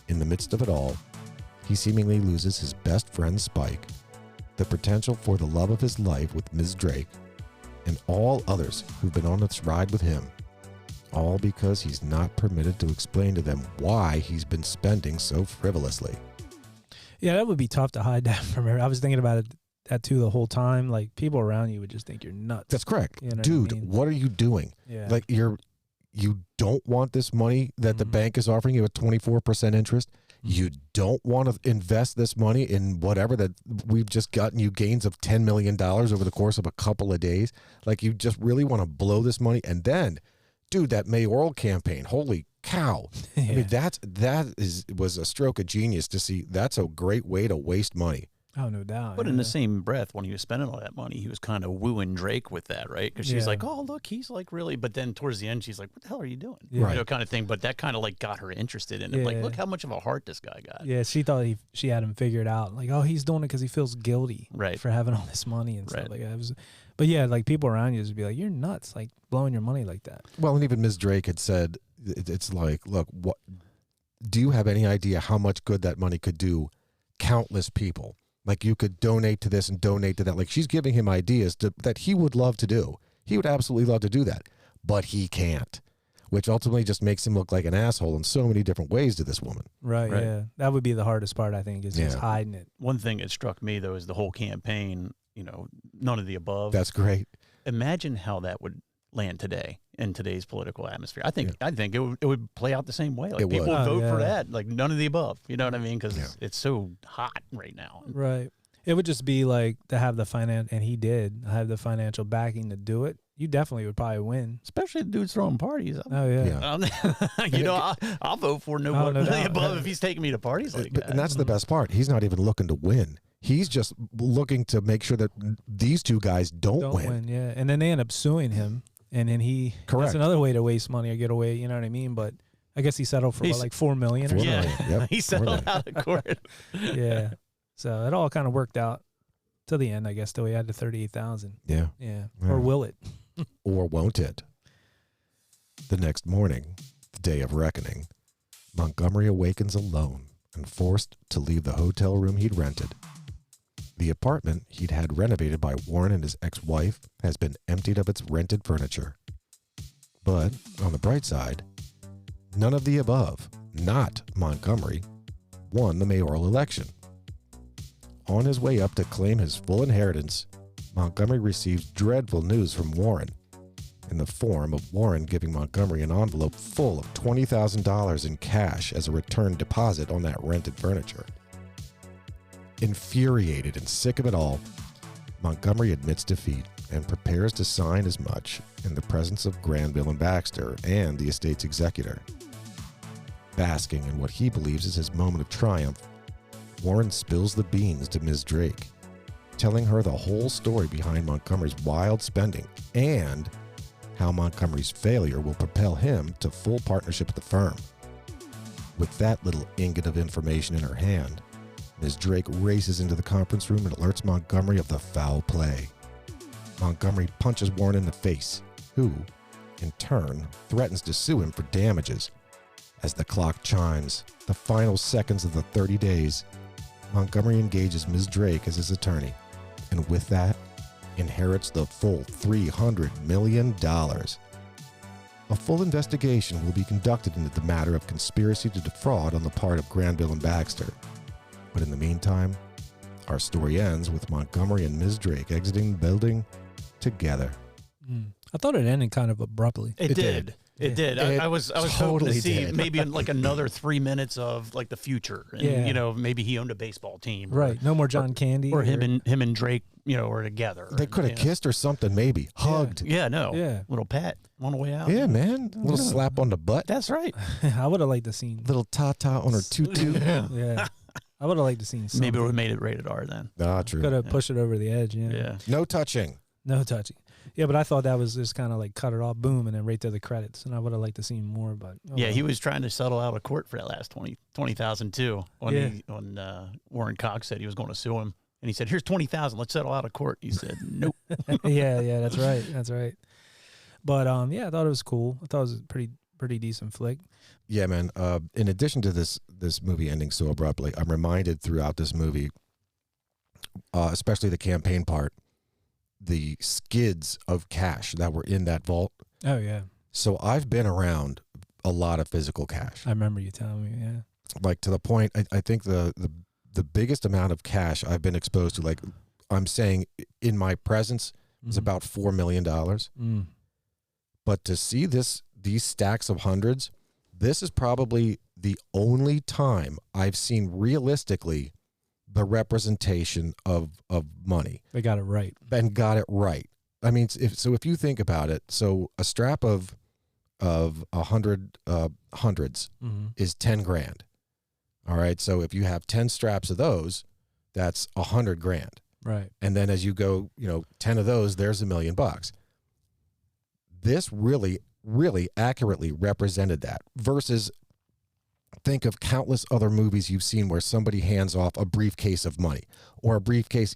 C: In the midst of it all, he seemingly loses his best friend Spike, the potential for the love of his life with Ms. Drake, and all others who've been on this ride with him. All because he's not permitted to explain to them why he's been spending so frivolously.
A: Yeah, that would be tough to hide that from her. I was thinking about that too the whole time. Like, people around you would just think you're nuts.
C: That's correct.
A: You know
C: Dude,
A: what I mean?
C: what are you doing?
A: Yeah.
C: Like, you don't want this money that the bank is offering you at 24% interest. You don't want to invest this money in whatever that we've just gotten you gains of $10 million over the course of a couple of days. Like, you just really want to blow this money. And then, dude, that mayoral campaign, holy cow.
A: Yeah.
C: I mean, that was a stroke of genius to see. That's a great way to waste money.
A: Oh, no doubt.
D: But in the same breath, when he was spending all that money, he was kind of wooing Drake with that, right? Because she's like, oh, look, he's like really. But then towards the end, she's like, what the hell are you doing?
A: Yeah.
C: Right.
D: Kind of thing. But that kind of like got her interested in it. Like, look how much of a heart this guy got.
A: Yeah, she thought she had him figured out. Like, oh, he's doing it because he feels guilty for having all this money and stuff like that. But yeah, like people around you just be like, you're nuts, like blowing your money like that.
C: Well, and even Ms. Drake had said, it's like, look, what do you have any idea how much good that money could do countless people? Like, you could donate to this and donate to that. Like, she's giving him ideas that he would love to do. He would absolutely love to do that, but he can't, which ultimately just makes him look like an asshole in so many different ways to this woman.
A: Right. Yeah. That would be the hardest part, I think, is just hiding it.
D: One thing that struck me, though, is the whole campaign, none of the above.
C: That's great.
D: Imagine how that would land today in today's political atmosphere. I think it would play out the same way. Like, people would vote for that, like none of the above. You know what I mean? Because it's so hot right now.
A: Right. It would just be like to have the and he did have the financial backing to do it. You definitely would probably win.
D: Especially the dude's throwing parties.
A: Oh, yeah.
D: I'll vote for no more than the above if he's taking me to parties like that.
C: And that's the best part. He's not even looking to win. He's just looking to make sure that these two guys don't win.
A: Yeah. And then they end up suing him. And then that's another way to waste money or get away, you know what I mean? But I guess he settled for like $4 million or something.
C: Yep.
D: He settled out of court.
A: Yeah. So it all kind of worked out to the end, I guess, though he had the $38,000.
C: Yeah.
A: Yeah. Or will it?
C: Or won't it? The next morning, the day of reckoning, Montgomery awakens alone and forced to leave the hotel room he'd rented. The apartment he'd had renovated by Warren and his ex-wife has been emptied of its rented furniture. But, on the bright side, none of the above, not Montgomery, won the mayoral election. On his way up to claim his full inheritance, Montgomery receives dreadful news from Warren, in the form of Warren giving Montgomery an envelope full of $20,000 in cash as a return deposit on that rented furniture. Infuriated and sick of it all, Montgomery admits defeat and prepares to sign as much in the presence of Granville and Baxter and the estate's executor. Basking in what he believes is his moment of triumph, Warren spills the beans to Ms. Drake, telling her the whole story behind Montgomery's wild spending and how Montgomery's failure will propel him to full partnership with the firm. With that little ingot of information in her hand, Ms. Drake races into the conference room and alerts Montgomery of the foul play. Montgomery punches Warren in the face, who, in turn, threatens to sue him for damages. As the clock chimes, the final seconds of the 30 days, Montgomery engages Ms. Drake as his attorney, and with that, inherits the full $300 million. A full investigation will be conducted into the matter of conspiracy to defraud on the part of Granville and Baxter. But in the meantime, our story ends with Montgomery and Ms. Drake exiting the building together.
A: I thought it ended kind of abruptly.
D: It did. It did. I was hoping
C: totally
D: to see
C: did.
D: maybe like another 3 minutes of like the future, and
A: Yeah.
D: you know, maybe he owned a baseball team,
A: Right. No more John Candy.
D: or him and Drake, you know, were together.
C: They could have kissed or something, maybe. Hugged.
D: Yeah, no.
A: Yeah.
D: Little pat on the way out.
C: Yeah, man. A little slap on the butt.
D: That's right.
A: I would have liked to see.
C: Little ta-ta on her tutu.
A: Yeah. I would have liked to see something.
D: Maybe it would have made it rated R then.
C: Ah, true.
A: Could have pushed it over the edge. Yeah.
D: Yeah.
C: No touching.
A: No touching. Yeah, but I thought that was just kind of like cut it off, boom, and then right to the credits. And I would have liked to see more, but
D: Yeah, he was trying to settle out of court for that last 20,000 too. When Warren Cox said he was going to sue him, and he said, "Here's 20,000. Let's settle out of court." He said, "Nope."
A: yeah, that's right. That's right. But yeah, I thought it was cool. I thought it was a pretty decent flick.
C: Yeah, man. In addition to this movie ending so abruptly, I'm reminded throughout this movie, especially the campaign part, the skids of cash that were in that vault.
A: Oh yeah,
C: So I've been around a lot of physical cash,
A: I remember you telling me. Yeah.
C: like to the point. I think the biggest amount of cash I've been exposed to, like I'm saying, in my presence, is about $4 million. But to see these stacks of hundreds, this is probably the only time I've seen realistically the representation of money.
A: They got it right.
C: And got it right. I mean, if you think about it, so a strap of 100 hundreds is 10 grand. All right. So if you have 10 straps of those, that's 100 grand.
A: Right.
C: And then as you go, 10 of those, there's $1 million. This really, really accurately represented that versus think of countless other movies you've seen where somebody hands off a briefcase of money or a briefcase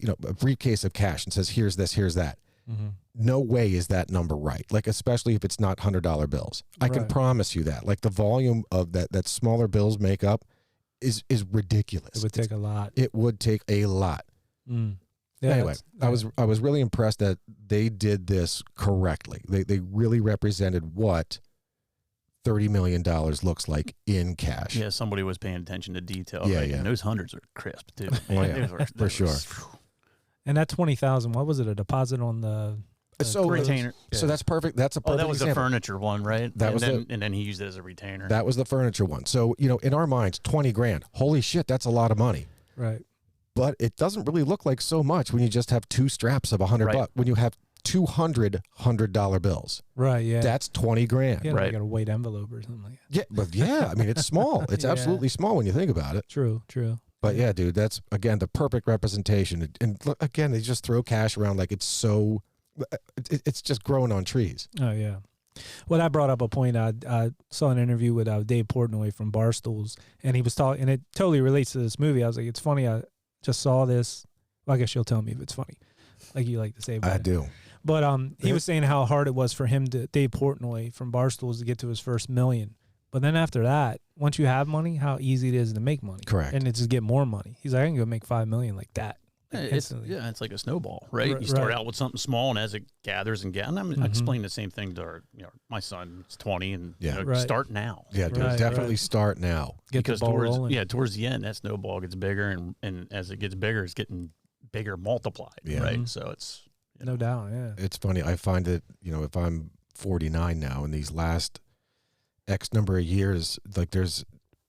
C: of cash and says, here's this, here's that. No way is that number right. Like, especially if it's not $100 bills. I can promise you that. Like, the volume of that smaller bills make up is ridiculous.
A: It would take a lot.
C: It would take a lot.
A: Yeah,
C: anyway, I was really impressed that they did this correctly. They really represented what $30 million looks like in cash.
D: Yeah, somebody was paying attention to detail.
C: Yeah,
D: right?
C: yeah.
D: And those hundreds are crisp too.
C: Oh, yeah, for sure.
A: And that 20,000, what was it? A deposit on the
D: retainer.
C: So that's perfect. That's a perfect
D: that was
C: example.
D: the furniture one, right?
C: That was
D: and then he used it as a retainer.
C: That was the furniture one. So, in our minds, 20 grand. Holy shit, that's a lot of money.
A: Right.
C: But it doesn't really look like so much when you just have two straps of $100. When you have 200 $100 bills.
A: Right, yeah.
C: That's 20 grand.
A: Yeah,
D: right.
A: Like a weight envelope or something like that.
C: Yeah, but yeah, I mean, it's small. It's absolutely small when you think about it.
A: True.
C: But yeah, dude, that's, again, the perfect representation. And look, again, they just throw cash around like it's so, it's just growing on trees.
A: Oh, yeah. Well, that brought up a point. I saw an interview with Dave Portnoy from Barstools, and he was talking, and it totally relates to this movie. I was like, it's funny, I just saw this. Well, I guess you'll tell me if it's funny, like you like to say.
C: I do.
A: But he was saying how hard it was for him, Dave Portnoy from Barstools, to get to his first $1 million. But then after that, once you have money, how easy it is to make money.
C: Correct.
A: And it's just get more money. He's like, I can go make $5 million like that.
D: It's like a snowball, right? You start out with something small, and as it gathers and gathers, I explain the same thing to my son. He's 20, and start now.
C: Yeah, dude, definitely start now.
A: Get the ball rolling.
D: Towards the end, that snowball gets bigger, and as it gets bigger, it's getting bigger multiplied, right? So it's
A: no doubt, yeah.
C: It's funny. I find that if I'm 49 now. In these last X number of years, like there's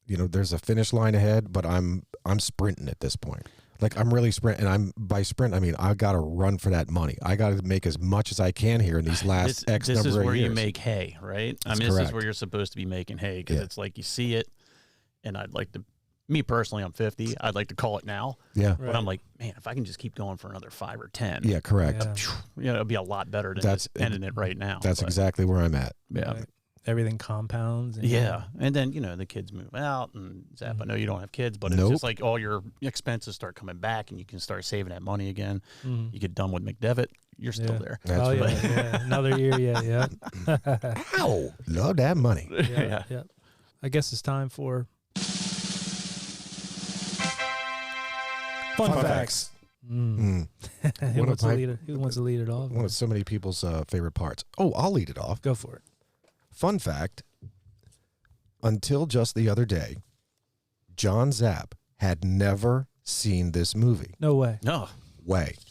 C: a finish line ahead, but I'm sprinting at this point. Like I'm really sprinting, and by sprint I mean I got to run for that money. I got to make as much as I can here in these last X number of years. This is
D: where you make hay, right?
C: That's
D: this
C: correct.
D: is where you're supposed to be making hay, because it's like you see it, and me personally, I'm 50. I'd like to call it now.
C: Yeah.
D: But I'm like, man, if I can just keep going for another 5 or 10.
C: Yeah, correct.
D: It'll be a lot better than just ending it right now.
C: That's exactly where I'm at.
D: Yeah.
A: Right. Everything compounds. And
D: And then, the kids move out, and Zap, I know you don't have kids, but it's just like all your expenses start coming back, and you can start saving that money again. You get done with McDevitt, you're still there.
C: That's right.
A: Yeah. Another year, yeah.
C: Ow! Love that money.
A: Yeah. I guess it's time for Fun facts.
C: Mm.
A: Who wants to lead it off?
C: One of so many people's favorite parts. Oh, I'll lead it off.
A: Go for it.
C: Fun fact, until just the other day, John Zapp had never seen this movie.
A: No way.
D: No.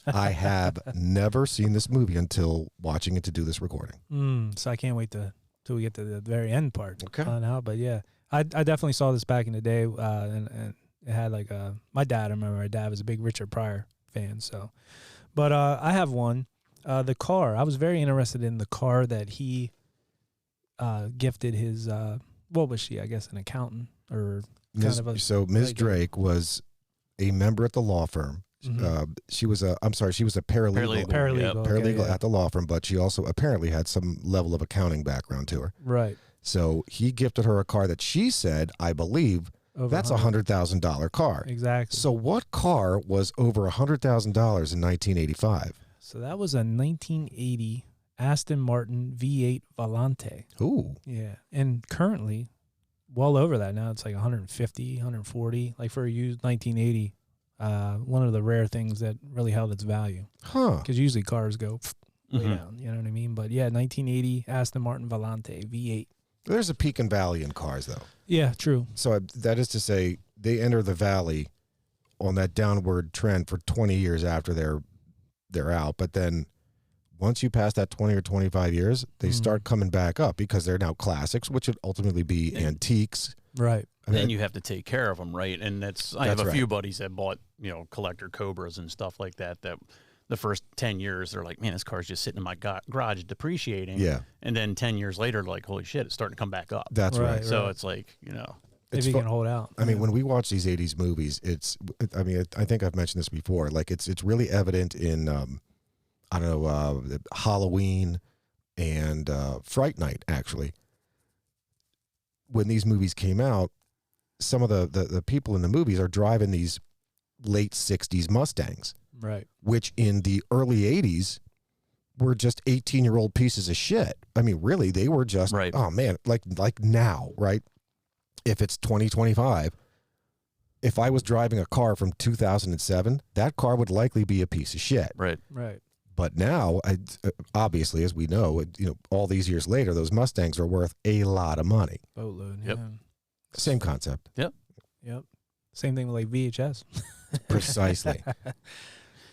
C: I have never seen this movie until watching it to do this recording.
A: So I can't wait till we get to the very end part.
C: Okay.
A: On how, but yeah, I definitely saw this back in the day, and it had like my dad. I remember my dad was a big Richard Pryor fan. So, but I have one. The car. I was very interested in the car that he gifted his. What was she? I guess an accountant or kind of a.
C: So Ms. Drake was a member at the law firm. She was a paralegal. Paralegal at the law firm, but she also apparently had some level of accounting background to her.
A: Right.
C: So he gifted her a car that she said, I believe, that's a $100,000 car.
A: Exactly.
C: So what car was over $100,000 in 1985?
A: So that was a 1980 Aston Martin V8 Volante.
C: Ooh.
A: Yeah. And currently, well over that now. It's like 150, 140. Like for a used 1980, one of the rare things that really held its value.
C: Huh.
A: Because usually cars go way down. You know what I mean? But yeah, 1980 Aston Martin Volante V8.
C: There's a peak and valley in cars, though.
A: Yeah, true.
C: So that is to say, they enter the valley on that downward trend for 20 years after they're out. But then once you pass that 20 or 25 years, they start coming back up because they're now classics, which would ultimately be antiques.
A: Right.
D: Then you have to take care of them, right? And I have a few buddies that bought, collector Cobras and stuff like that the first 10 years, they're like, man, this car's just sitting in my garage depreciating.
C: Yeah.
D: And then 10 years later, like, holy shit, it's starting to come back up.
C: That's right.
D: So it's like,
A: if you can hold out.
C: I mean, when we watch these 80s movies, I think I've mentioned this before. Like, it's really evident in, Halloween and Fright Night, actually. When these movies came out, some of the people in the movies are driving these late 60s Mustangs.
A: Right.
C: Which in the early 80s were just 18-year-old pieces of shit. I mean, really, they were just, oh, man, like now, right? If it's 2025, if I was driving a car from 2007, that car would likely be a piece of shit.
D: Right.
A: Right.
C: But now, obviously, as we know, all these years later, those Mustangs are worth a lot of money.
A: Boatload.
D: Yep.
A: Yeah.
C: Same concept.
D: Yep.
A: Same thing with like VHS.
C: Precisely.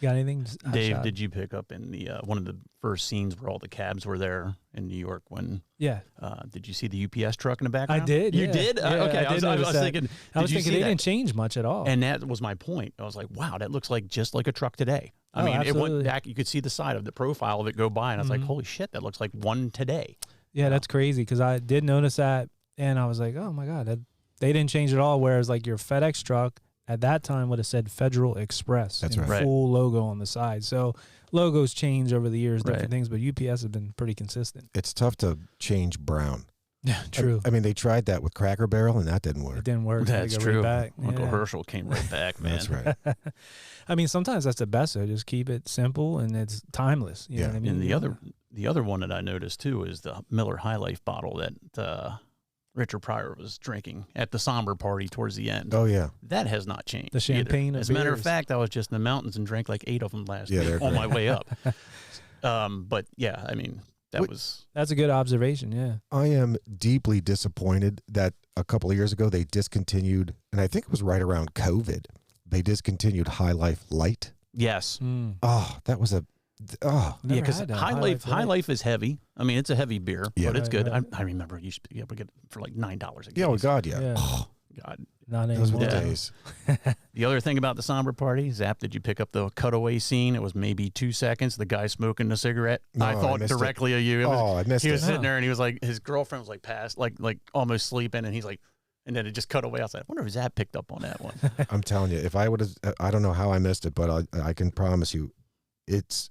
A: Got anything?
D: Dave, did you pick up in the one of the first scenes where all the cabs were there in New York when?
A: Yeah.
D: Did you see the UPS truck in the background?
A: I did.
D: You
A: yeah.
D: did?
A: Yeah,
D: okay. I was thinking.
A: I was thinking they didn't change much at all.
D: And that was my point. I was like, wow, that looks like just like a truck today. I mean,
A: absolutely.
D: It went back. You could see the side of the profile of it go by, and I was like, holy shit, that looks like one today.
A: Yeah, that's crazy because I did notice that, and I was like, oh my god, they didn't change at all. Whereas like your FedEx truck at that time would have said Federal Express.
C: That's
A: and
C: right.
A: Full logo on the side. So logos change over the years, different things, but UPS has been pretty consistent.
C: It's tough to change brown.
A: Yeah, true.
C: I mean, they tried that with Cracker Barrel, and that didn't work.
A: It didn't work.
D: That's
A: They go
D: true.
A: right back.
D: Uncle
A: Yeah.
D: Herschel came right back, man.
C: That's right.
A: I mean, sometimes that's the best. So just keep it simple and it's timeless. You know what I mean?
D: And the other one that I noticed too is the Miller High Life bottle that Richard Pryor was drinking at the somber party towards the end.
C: Oh yeah,
D: that has not changed.
A: The champagne.
D: As a matter of fact, I was just in the mountains and drank like 8 of them last week on my way up. But yeah, I mean, that's a
A: good observation. Yeah,
C: I am deeply disappointed that a couple of years ago they discontinued, and I think it was right around COVID. They discontinued High Life Light.
D: Yes.
C: Oh, that was Oh,
A: Never
D: Yeah, because
A: had that.
D: High Life is heavy. I mean, it's a heavy beer,
C: Yeah.
D: but it's
A: Right,
D: good.
A: right.
D: I remember you used to be able to get it for like $9 a case.
C: yeah, oh God, yeah.
A: Yeah.
C: Oh,
D: God.
A: Not
C: those were the
A: anymore.
C: days.
D: The other thing about the Somber Party, Zap, did you pick up the cutaway scene? It was maybe 2 seconds. The guy smoking the cigarette.
C: No,
D: I
C: I
D: thought
C: missed it.
D: directly of you. It was,
C: I missed
D: he
C: it.
D: was sitting there and he was like, his girlfriend was like past, like almost sleeping, and he's like, and then it just cut away. I was like, I wonder if Zap picked up on that one.
C: I'm telling you, if I would have, I don't know how I missed it, but I can promise you, it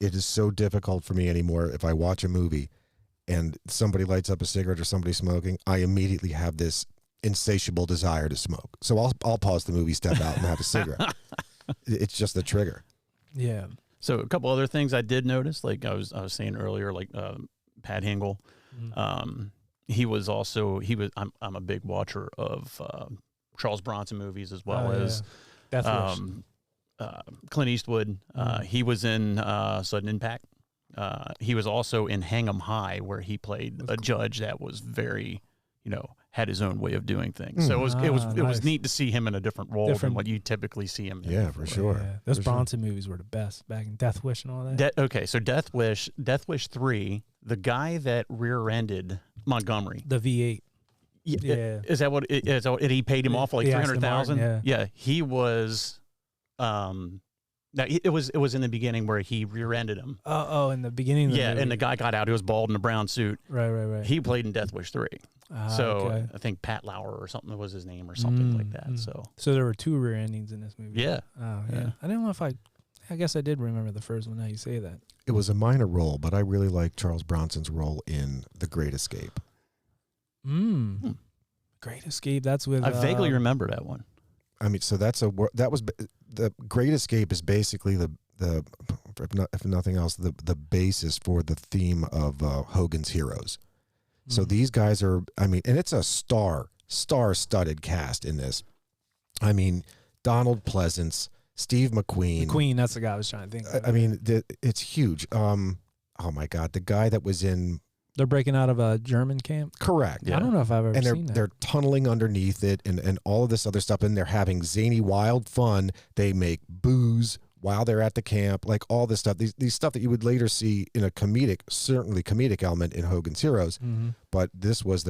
C: is so difficult for me anymore. If I watch a movie and somebody lights up a cigarette or somebody smoking, I immediately have this insatiable desire to smoke. So I'll pause the movie, step out, and have a cigarette. It's just the trigger.
A: Yeah.
D: So a couple other things I did notice, like I was saying earlier, like Pat Hingle,
A: Mm.
D: I'm a big watcher of Charles Bronson movies as well as
A: Death Wish.
D: Clint Eastwood. He was in Sudden Impact. He was also in Hang 'em High, where he played a judge that was very, had his own way of doing things. So it was
A: Nice.
D: neat to see him in a different role than
A: Different-
D: what you typically see him in.
C: Yeah, for sure.
A: Yeah. Those
C: For sure.
A: Bronson movies were the best back in Death Wish and all that.
D: Okay, so Death Wish 3, the guy that rear-ended Montgomery.
A: The V8. Yeah.
D: Is that what he paid him off like
A: The Aston
D: 300,000?
A: Martin,
D: Yeah, he was. Now it was in the beginning where he rear-ended him.
A: Oh, in the beginning of the movie.
D: And the guy got out. He was bald in a brown suit.
A: Right.
D: He played in Death Wish 3. So
A: okay.
D: I think Pat Lauer or something was his name or something like that.
A: So there were 2 rear endings in this movie.
D: Yeah.
A: Oh, yeah.
D: Yeah.
A: I didn't know if I guess I did remember the first one now you say that.
C: It was a minor role, but I really liked Charles Bronson's role in The Great Escape.
A: Great Escape. That's with.
D: I vaguely remember that one.
C: I mean, so the Great Escape is basically the if nothing else, the basis for the theme of Hogan's Heroes. So these guys are, I mean, and it's a star-studded cast in this. I mean, Donald Pleasance, Steve McQueen.
A: McQueen, that's the guy I was trying to think of.
C: I mean, it's huge. Oh my God, the guy that was in.
A: They're breaking out of a German camp.
C: Correct.
D: Yeah.
A: I don't know if I've ever
C: And
A: seen that.
C: they're tunneling underneath it and all of this other stuff, and they're having zany, wild fun. They make booze while they're at the camp, like all this stuff. These stuff that you would later see in a certainly comedic element in Hogan's Heroes. But this was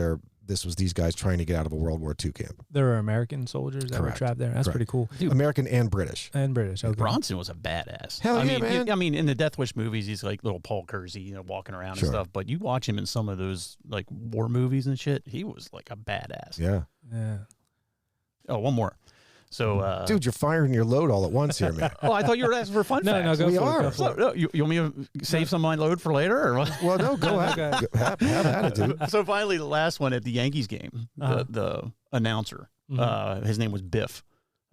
C: these guys trying to get out of a World War II camp.
A: There were American soldiers that were
C: Correct.
A: trapped there. That's
C: Correct.
A: pretty cool.
D: Dude.
C: American and British.
A: And British. Okay.
D: Bronson was a badass.
C: Hell
D: I
C: yeah,
D: mean,
C: man.
D: I mean, in the Death Wish movies, he's like little Paul Kersey, walking around
C: Sure.
D: and stuff. But you watch him in some of those like war movies and shit, he was like a badass.
C: Yeah.
A: Yeah.
D: Oh, one more. So,
C: Dude, you're firing your load all at once here, man.
D: oh, I thought you were asking for fun
A: No,
D: facts.
A: go
C: We
A: for it,
C: are.
A: go for
D: So,
A: it.
D: no, you want me to save some of my load for later, or what?
C: Well, no, go ahead.
A: Okay.
C: Have at it, dude.
D: So finally, the last one at the Yankees game, the announcer, his name was Biff.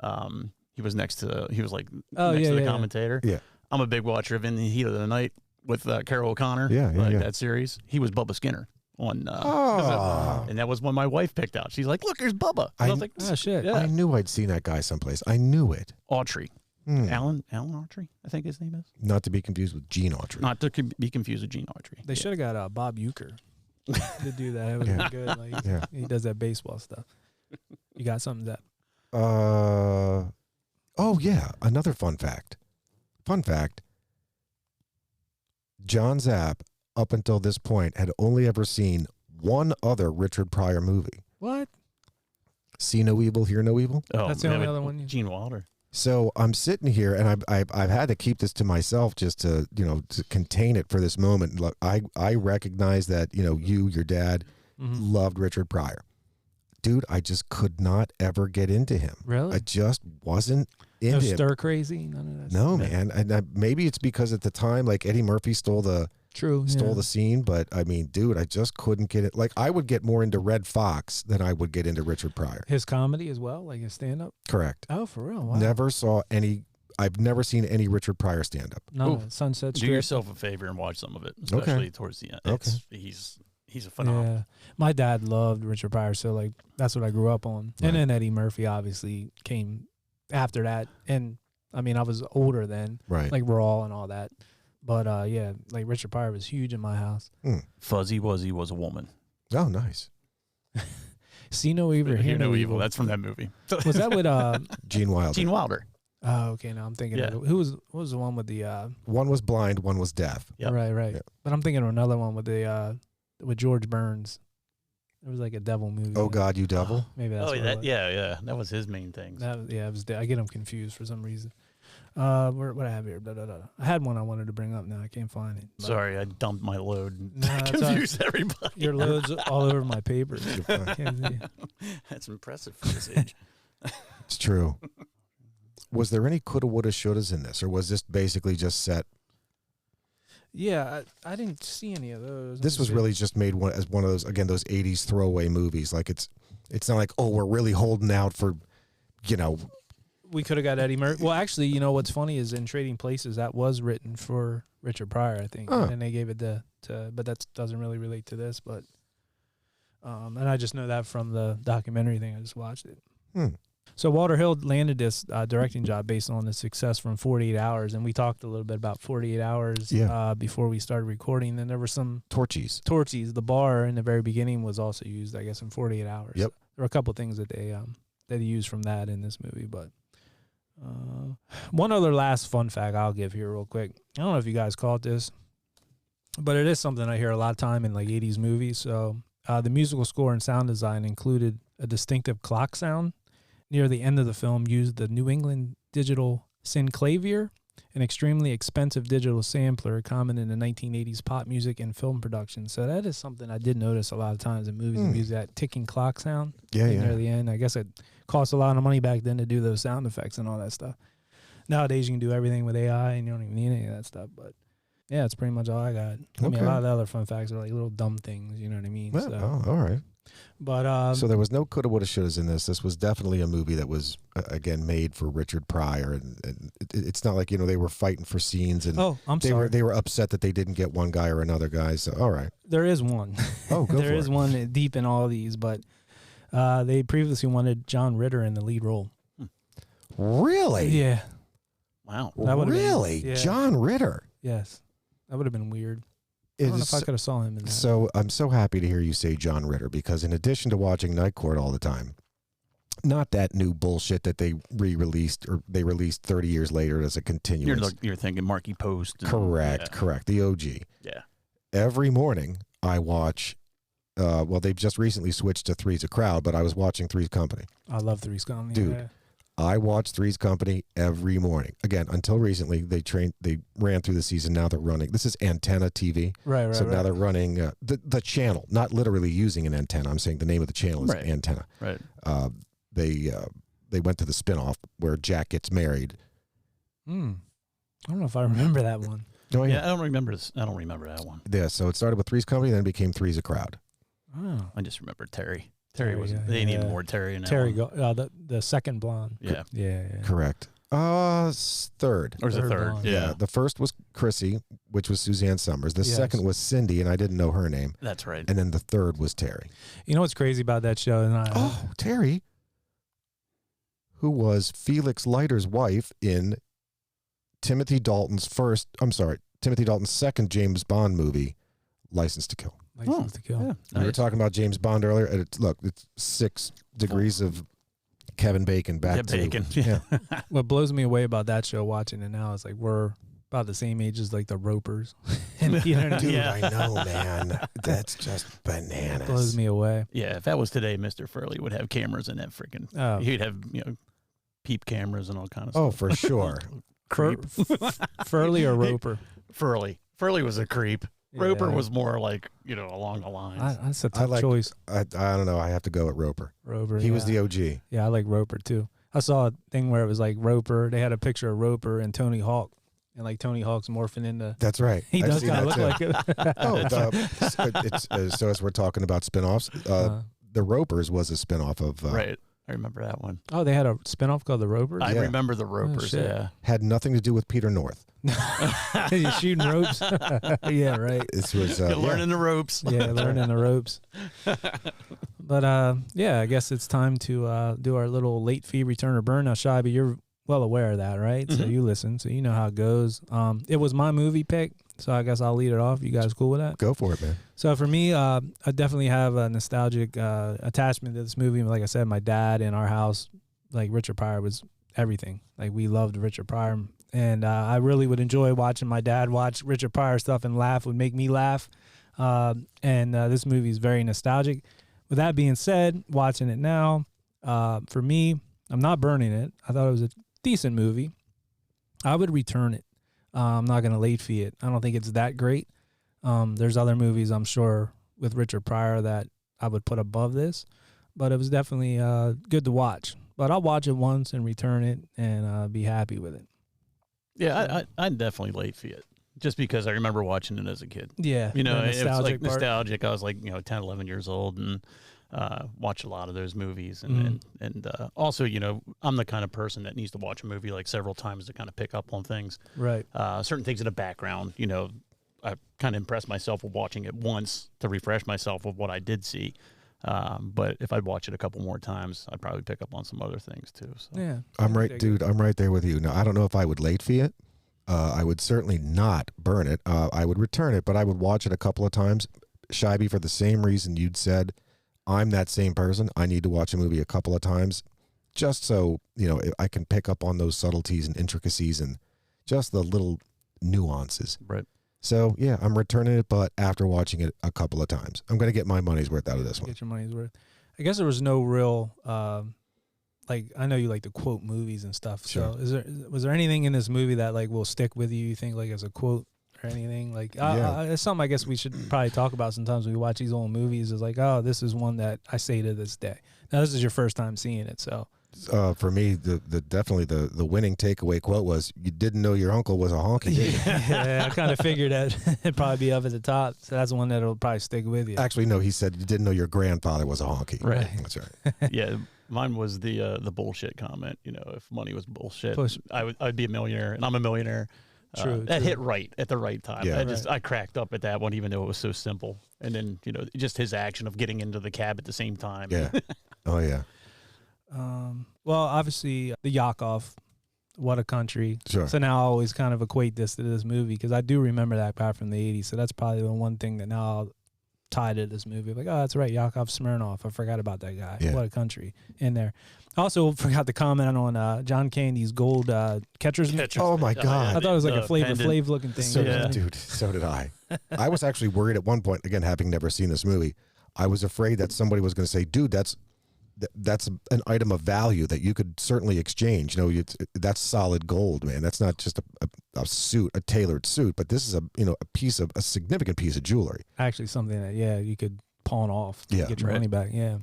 D: He was next to the commentator.
C: Yeah.
D: I'm a big watcher of In the Heat of the Night with Carol O'Connor.
C: Yeah,
D: that series. He was Bubba Skinner on.
C: Oh.
D: And that was one my wife picked out. She's like, "Look, there's Bubba." And I was like,
A: Oh, shit.
D: Yeah.
C: I knew I'd seen that guy someplace. I knew it.
D: Autry, Alan Autry, I think his name is.
C: Not to be confused with Gene Autry.
D: Not to be confused with Gene Autry.
A: They should have got Bob Uecker to do that. It was
C: Yeah.
A: good. Like,
C: Yeah.
A: he does that baseball stuff. You got something that.
C: Oh yeah, another fun fact. John Zapp, up until this point, had only ever seen one other Richard Pryor movie.
A: What?
C: See No Evil, Hear No Evil.
D: Oh,
A: That's the only
D: with
A: other one
D: Gene Wilder.
C: So I'm sitting here, and I've had to keep this to myself just to to contain it for this moment. Look, I recognize that your dad loved Richard Pryor. Dude, I just could not ever get into him.
A: Really?
C: I just wasn't
A: No
C: into him.
A: stir crazy? None of that
C: No,
A: stuff?
C: man. And maybe it's because at the time, like Eddie Murphy stole the scene, but I mean, dude, I just couldn't get it. Like I would get more into Red Fox than I would get into Richard Pryor.
A: His comedy as well, like his stand up?
C: Correct.
A: Oh, for real? Wow.
C: I've never seen any Richard Pryor stand up.
A: No,
D: Ooh.
A: Sunset
D: Do
A: Strip.
D: yourself a favor and watch some of it, especially towards the end.
C: Okay.
D: He's a phenomenal.
A: Yeah. My dad loved Richard Pryor, so like that's what I grew up on.
C: Right.
A: And then Eddie Murphy obviously came after that. And I mean, I was older then,
C: Right.
A: like Raw and all that. But yeah, like Richard Pryor was huge in my house.
D: Fuzzy Wuzzy was a woman.
C: Oh, nice.
A: See No Evil, Hear No Evil.
D: That's from that movie.
A: Was that with
C: Gene Wilder.
D: Gene Wilder.
A: Oh, okay. Now I'm thinking.
D: Yeah.
A: Of, what was the one with the?
C: One was blind, one was deaf.
D: Yep.
A: Right.
C: Yep.
A: But I'm thinking of another one with the with George Burns. It was like a devil movie.
C: Oh God, you devil!
A: Maybe that's. What it was.
D: Yeah. That was his main thing.
A: It was. I get them confused for some reason. What I have here? I had one I wanted to bring up. Now I can't find it. But
D: Sorry, I dumped my load and
A: No, it's
D: confused everybody.
A: your load's all over my papers.
D: That's impressive for this age.
C: It's true. Was there any coulda, woulda, shouldas in this, or was this basically just set?
A: Yeah, I didn't see any of those.
C: This was really just made as one of those, again, those 80s throwaway movies. Like it's not like, oh, we're really holding out for,
A: We could have got Eddie Murphy. Well, actually, what's funny is in Trading Places, that was written for Richard Pryor, I think, and they gave it to but that doesn't really relate to this. But and I just know that from the documentary thing. I just watched it. So Walter Hill landed this directing job based on the success from 48 Hours, and we talked a little bit about 48 Hours before we started recording. And there were some
C: Torchies.
A: The bar in the very beginning was also used, I guess, in 48 Hours.
C: Yep.
A: There were a couple of things that they used from that in this movie, but one other last fun fact I'll give here real quick. I don't know if you guys caught this, but it is something I hear a lot of time in like 80s movies. So the musical score and sound design included a distinctive clock sound. Near the end of the film, used the New England digital synclavier, an extremely expensive digital sampler common in the 1980s pop music and film production. So that is something I did notice a lot of times in movies and music, that ticking clock sound near the end. I guess it cost a lot of money back then to do those sound effects and all that stuff. Nowadays, you can do everything with AI and you don't even need any of that stuff. But yeah, it's pretty much all I got. I mean, a lot of the other fun facts are like little dumb things, you know what I mean?
C: Well,
A: So,
C: all right.
A: but
C: so there was no coulda, woulda, shouldas in this. This was definitely a movie that was, again, made for Richard Pryor. And it's not like, they were fighting for scenes. And they were upset that they didn't get one guy or another guy. So, all right.
A: There is one.
C: Oh, go
A: There
C: for
A: is
C: it.
A: one deep in all these, but they previously wanted John Ritter in the lead role.
C: Really?
A: Yeah.
D: Wow.
A: That would've been-
C: Really?
A: yeah.
C: John Ritter?
A: Yes. That would have been weird. I don't know if I could have saw him in that.
C: So I'm so happy to hear you say John Ritter, because in addition to watching Night Court all the time, not that new bullshit that they re-released or they released 30 years later as a continuance.
D: You're thinking Marky Post.
C: Correct. The OG.
D: Yeah.
C: Every morning I watch, they've just recently switched to Three's a Crowd, but I was watching Three's Company.
A: I love Three's Company.
C: Dude.
A: Yeah.
C: I watched Three's Company every morning. Again, until recently, they ran through the season. Now they're running. This is Antenna TV.
A: Right.
C: So now they're running the channel, not literally using an antenna. I'm saying the name of the channel is Antenna.
D: Right.
C: They went to the spinoff where Jack gets married.
A: I don't know if I remember that one.
C: Oh,
D: Yeah, I don't remember that one.
C: Yeah, so it started with Three's Company, then it became Three's a Crowd.
A: Oh.
D: I just remember Terry. Terry was.
A: Yeah,
D: They needed
A: yeah.
D: more Terry in that
A: Terry,
D: one.
A: the second blonde.
D: Yeah.
A: Yeah.
C: Correct. Third.
D: Or was it
A: Third
D: third?
A: blonde.
D: Yeah.
C: The first was Chrissy, which was Suzanne Summers. The
A: Yes.
C: second was Cindy, and I didn't know her name.
D: That's right.
C: And then the third was Terry.
A: You know what's crazy about that show? And
C: Terry, who was Felix Leiter's wife in Timothy Dalton's second James Bond movie, License to Kill.
A: License to Kill.
D: Yeah.
C: We were
D: Nice.
C: talking about James Bond earlier, and it's 6 degrees of Kevin Bacon back to
D: Bacon.
C: Yeah.
A: What blows me away about that show, watching it now, is like we're about the same age as like the Ropers. And, you know what I mean?
C: Dude, I know, man. That's just bananas.
A: Blows me away.
D: Yeah, if that was today, Mr. Furley would have cameras in that freaking.
A: Oh.
D: He'd have peep cameers and all kind of stuff.
C: Oh, for sure.
A: Furley or Roper?
D: Furley was a creep. Roper
A: Yeah.
D: was more like along the lines.
A: That's a tough
C: like-
A: choice.
C: I don't know. I have to go with Roper.
A: Roper.
C: He was
A: yeah.
C: the OG.
A: Yeah, I like Roper too. I saw a thing where it was like Roper. They had a picture of Roper and Tony Hawk, and like Tony Hawk's morphing into.
C: That's right.
A: He
C: I've
A: does
C: seen
A: kind of
C: that
A: look
C: too.
A: like it.
C: It's so as we're talking about spinoffs, the Ropers was a spinoff of
D: Right. I remember that one.
A: Oh, they had a spinoff called the Ropers.
D: I
C: Yeah.
D: remember the Ropers.
A: shit.
D: Yeah.
C: had nothing to do with Peter North.
A: You shooting ropes. Yeah, right.
C: This was
D: You're learning the ropes.
A: Yeah, learning the ropes. But yeah, I guess it's time to do our little late fee return or burn. Now, Scheiby, you're well aware of that, right? So you listen, so you know how it goes. It was my movie pick, so I guess I'll lead it off. You guys cool with that?
C: Go for it, man.
A: So for me, I definitely have a nostalgic attachment to this movie. Like I said, my dad in our house, like Richard Pryor was everything. Like, we loved Richard Pryor, and I really would enjoy watching my dad watch Richard Pryor stuff and laugh. Would make me laugh. And this movie is very nostalgic. With that being said, watching it now, for me, I'm not burning it. I thought it was a decent movie. I would return it. I'm not going to late fee it. I don't think it's that great. There's other movies, I'm sure, with Richard Pryor that I would put above this, but it was definitely good to watch. But I'll watch it once and return it and be happy with it.
D: Yeah, I'd definitely late fee it. Just because I remember watching it as a kid.
A: Yeah.
D: You know, it was like
A: part.
D: nostalgic. I was like, 10, 11 years old and watched a lot of those movies. And also, I'm the kind of person that needs to watch a movie like several times to kind of pick up on things.
A: Right.
D: Certain things in the background, I kind of impressed myself with watching it once to refresh myself with what I did see. But if I'd watch it a couple more times, I'd probably pick up on some other things too. So.
A: Yeah.
C: I'm right, dude. I'm right there with you. Now, I don't know if I would late fee it. I would certainly not burn it. I would return it, but I would watch it a couple of times. Scheiby, for the same reason you'd said, I'm that same person. I need to watch a movie a couple of times just so, I can pick up on those subtleties and intricacies and just the little nuances.
D: Right.
C: So, yeah, I'm returning it, but after watching it a couple of times. I'm going to get my money's worth out of this one.
A: Get your money's worth. I guess there was no real... I know you like to quote movies and stuff.
C: Sure.
A: So was there anything in this movie that will stick with you think as a quote or anything? It's something I guess we should probably talk about sometimes when we watch these old movies is this is one that I say to this day. Now this is your first time seeing it. So
C: for me, definitely the winning takeaway quote was, you didn't know your uncle was a honky, did you?
A: Yeah, I kind of figured that it'd probably be up at the top. So that's the one that'll probably stick with you.
C: Actually, no, he said you didn't know your grandfather was a honky.
D: Right.
C: That's right.
D: Yeah. Mine was the bullshit comment. If money was bullshit, I'd be a millionaire, and I'm a millionaire.
A: True.
D: That hit right at the right time.
C: Yeah.
D: I cracked up at that one, even though it was so simple. And then just his action of getting into the cab at the same time.
C: Yeah. Oh yeah.
A: Well, obviously the Yakov, what a country.
C: Sure.
A: So now I always kind of equate this to this movie because I do remember that back from the 80s. So that's probably the one thing that now I'll tie to this movie. Like, oh, that's right, Yakov Smirnoff. I forgot about that guy.
C: Yeah.
A: What a country in there. I also forgot to comment on John Candy's gold catcher's mitt.
C: Oh my God.
A: I thought it was like a Flavor
D: pendant.
A: Flav looking thing.
C: So dude, so did I. I was actually worried at one point, again, having never seen this movie, I was afraid that somebody was going to say, dude, that's an item of value that you could certainly exchange. That's solid gold, man. That's not just a suit, a tailored suit, but this is a significant piece of jewelry.
A: Actually something that, you could pawn off to get your
D: right.
A: money back. Yeah.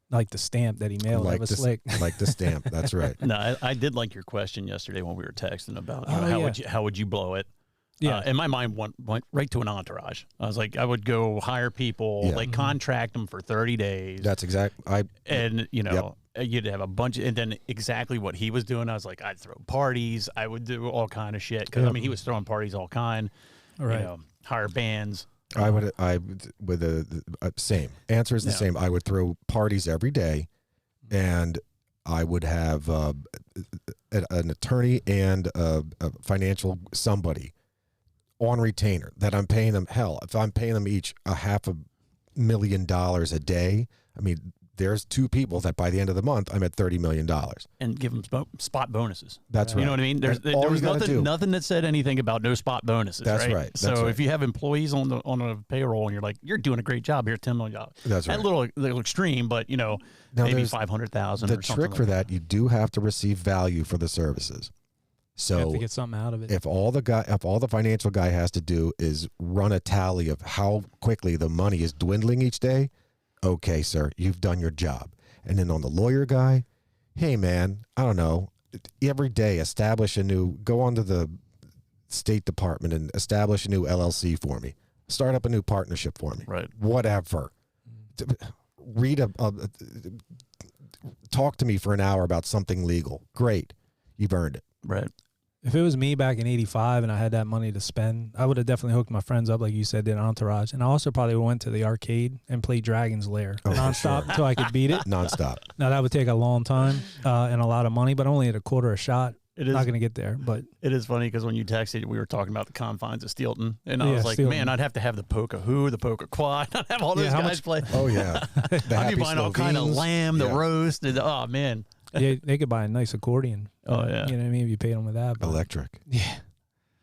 A: Like the stamp that he mailed. That was slick.
C: Like the stamp. That's right.
D: No, I did like your question yesterday when we were texting about how would you blow it.
A: Yeah.
D: And my mind went right to an entourage. I was like, I would go hire people, contract them for 30 days.
C: That's exact.
D: You'd have a bunch and then exactly what he was doing. I was like, I'd throw parties. I would do all kind of shit. Cause he was throwing parties all kind,
A: right.
D: Hire bands.
C: Same answer is the same. I would throw parties every day and I would have an attorney and a financial somebody on retainer that I'm paying them. Hell, if I'm paying them each $500,000 a day, I mean, there's two people that by the end of the month, I'm at $30 million.
D: And give them spot bonuses.
C: That's right.
D: You know what I mean? There was nothing that said anything about no spot bonuses.
C: That's right.
D: So if you have employees on a payroll and you're like, you're doing a great job, here's $10 million.
C: That's right.
D: A little extreme, but maybe 500,000.
C: The trick for that, you do have to receive value for the services. So
A: you have to get something out of it.
C: If all the financial guy has to do is run a tally of how quickly the money is dwindling each day, okay, sir, you've done your job. And then on the lawyer guy, hey man, I don't know, every day go onto the State Department and establish a new LLC for me. Start up a new partnership for me.
D: Right.
C: Whatever. Talk to me for an hour about something legal. Great. You've earned it.
D: Right.
A: If it was me back in 85 and I had that money to spend, I would have definitely hooked my friends up, like you said, did Entourage. And I also probably went to the arcade and played Dragon's Lair nonstop until I could beat it.
C: Nonstop.
A: Now, that would take a long time and a lot of money, but only at a quarter a shot.
D: It is
A: not going to get there, but
D: it is funny because when you texted, we were talking about the confines of Steelton, and I was like,
A: Steelton.
D: man, I'd have to have the Poca-Who, the Poca-Quad, I'd have all those guys play.
C: Oh, yeah.
D: I'd be buying all kind of lamb, the roast, and, oh, man.
A: They could buy a nice accordion.
D: Oh, yeah.
A: You know what I mean? If you paid them with that. But,
C: Electric.
A: yeah.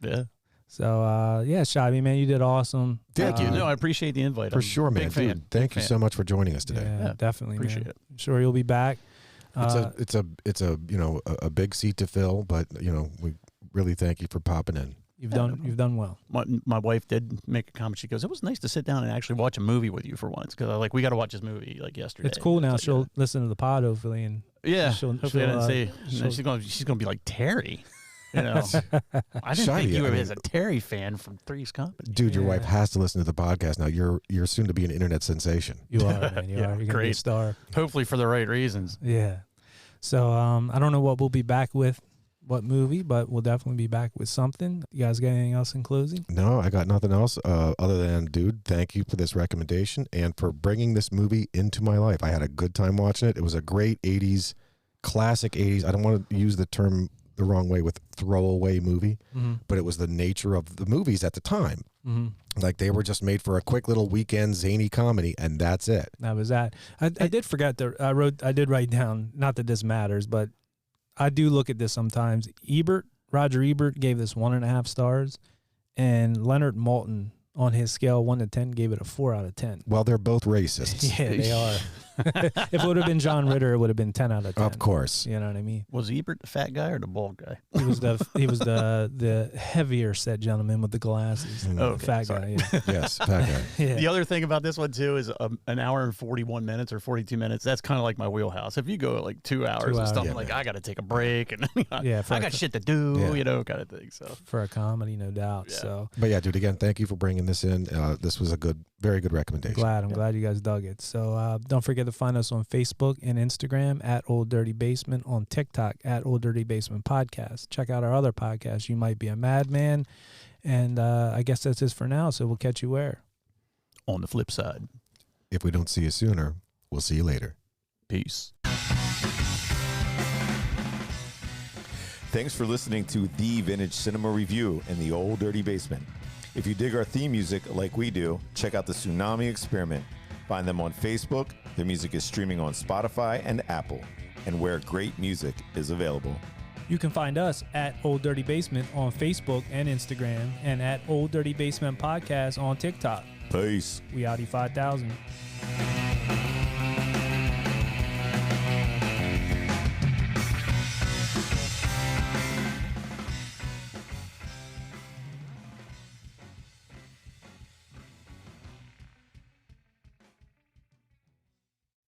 D: Yeah.
A: So, yeah, Scheiby, man, you did awesome.
C: Thank you.
D: No, I appreciate the invite.
C: For
D: I'm
C: sure,
D: a
C: man.
D: big fan.
C: Dude, thank you so much for joining us today.
A: Yeah, definitely,
D: Appreciate
A: man.
D: it.
A: I'm sure you'll be back.
C: It's a a big seat to fill, but we really thank you for popping in.
A: You've done well.
D: My wife did make a comment. She goes, "It was nice to sit down and actually watch a movie with you for once." Because we got to watch this movie yesterday.
A: It's cool now.
D: Like,
A: She'll listen to the pod hopefully, and
D: hopefully I didn't say. She's gonna be like Terry. I didn't think you were as a Terry fan from Three's Company.
C: Dude, your wife has to listen to the podcast now. You're soon to be an internet sensation.
A: You are, man. You are. You're gonna be a star.
D: Hopefully for the right reasons.
A: Yeah. So I don't know what we'll be back with, what movie, but we'll definitely be back with something. You guys got anything else in closing?
C: No, I got nothing else other than, dude, thank you for this recommendation and for bringing this movie into my life. I had a good time watching it. It was a great 80s, classic 80s. I don't want to use the term the wrong way with throwaway movie, but it was the nature of the movies at the time. Like they were just made for a quick little weekend zany comedy, and that's it.
A: That was that. I did forget I did write down, not that this matters, but I do look at this sometimes. Roger Ebert gave this 1.5 stars, and Leonard Maltin on his scale 1 to 10 gave it a 4 out of 10.
C: Well, they're both racists.
A: Yeah, they are. If it would have been John Ritter, it would have been 10 out of 10.
C: Of course.
A: You know what I mean?
D: Was Ebert the fat guy or the bald guy?
A: He was the heavier set gentleman with the glasses.
D: Oh, okay,
A: fat
D: sorry.
A: guy. Yeah.
C: Yes, fat guy.
A: Yeah.
D: The other thing about this one too is an hour and 41 minutes or 42 minutes. That's kind of like my wheelhouse. If you go like 2 hours and stuff,
C: yeah,
D: I got to take a break and
A: Yeah,
D: I got shit to do, kind of thing. So
A: for a comedy, no doubt.
D: Yeah.
A: So,
C: But yeah, dude, again, thank you for bringing this in. This was a very good recommendation.
A: I'm glad you guys dug it. So don't forget to find us on Facebook and Instagram at Old Dirty Basement, on TikTok at Old Dirty Basement Podcast. Check out our other podcasts. You Might Be a Madman. And I guess that's it for now. So we'll catch you where?
D: On the flip side.
C: If we don't see you sooner, we'll see you later.
D: Peace.
B: Thanks for listening to the Vintage Cinema Review in the Old Dirty Basement. If you dig our theme music like we do, check out the Tsunami Experiment. Find them on Facebook. Their music is streaming on Spotify and Apple, and where great music is available.
A: You can find us at Old Dirty Basement on Facebook and Instagram, and at Old Dirty Basement Podcast on TikTok.
B: Peace.
A: We Audi 5000.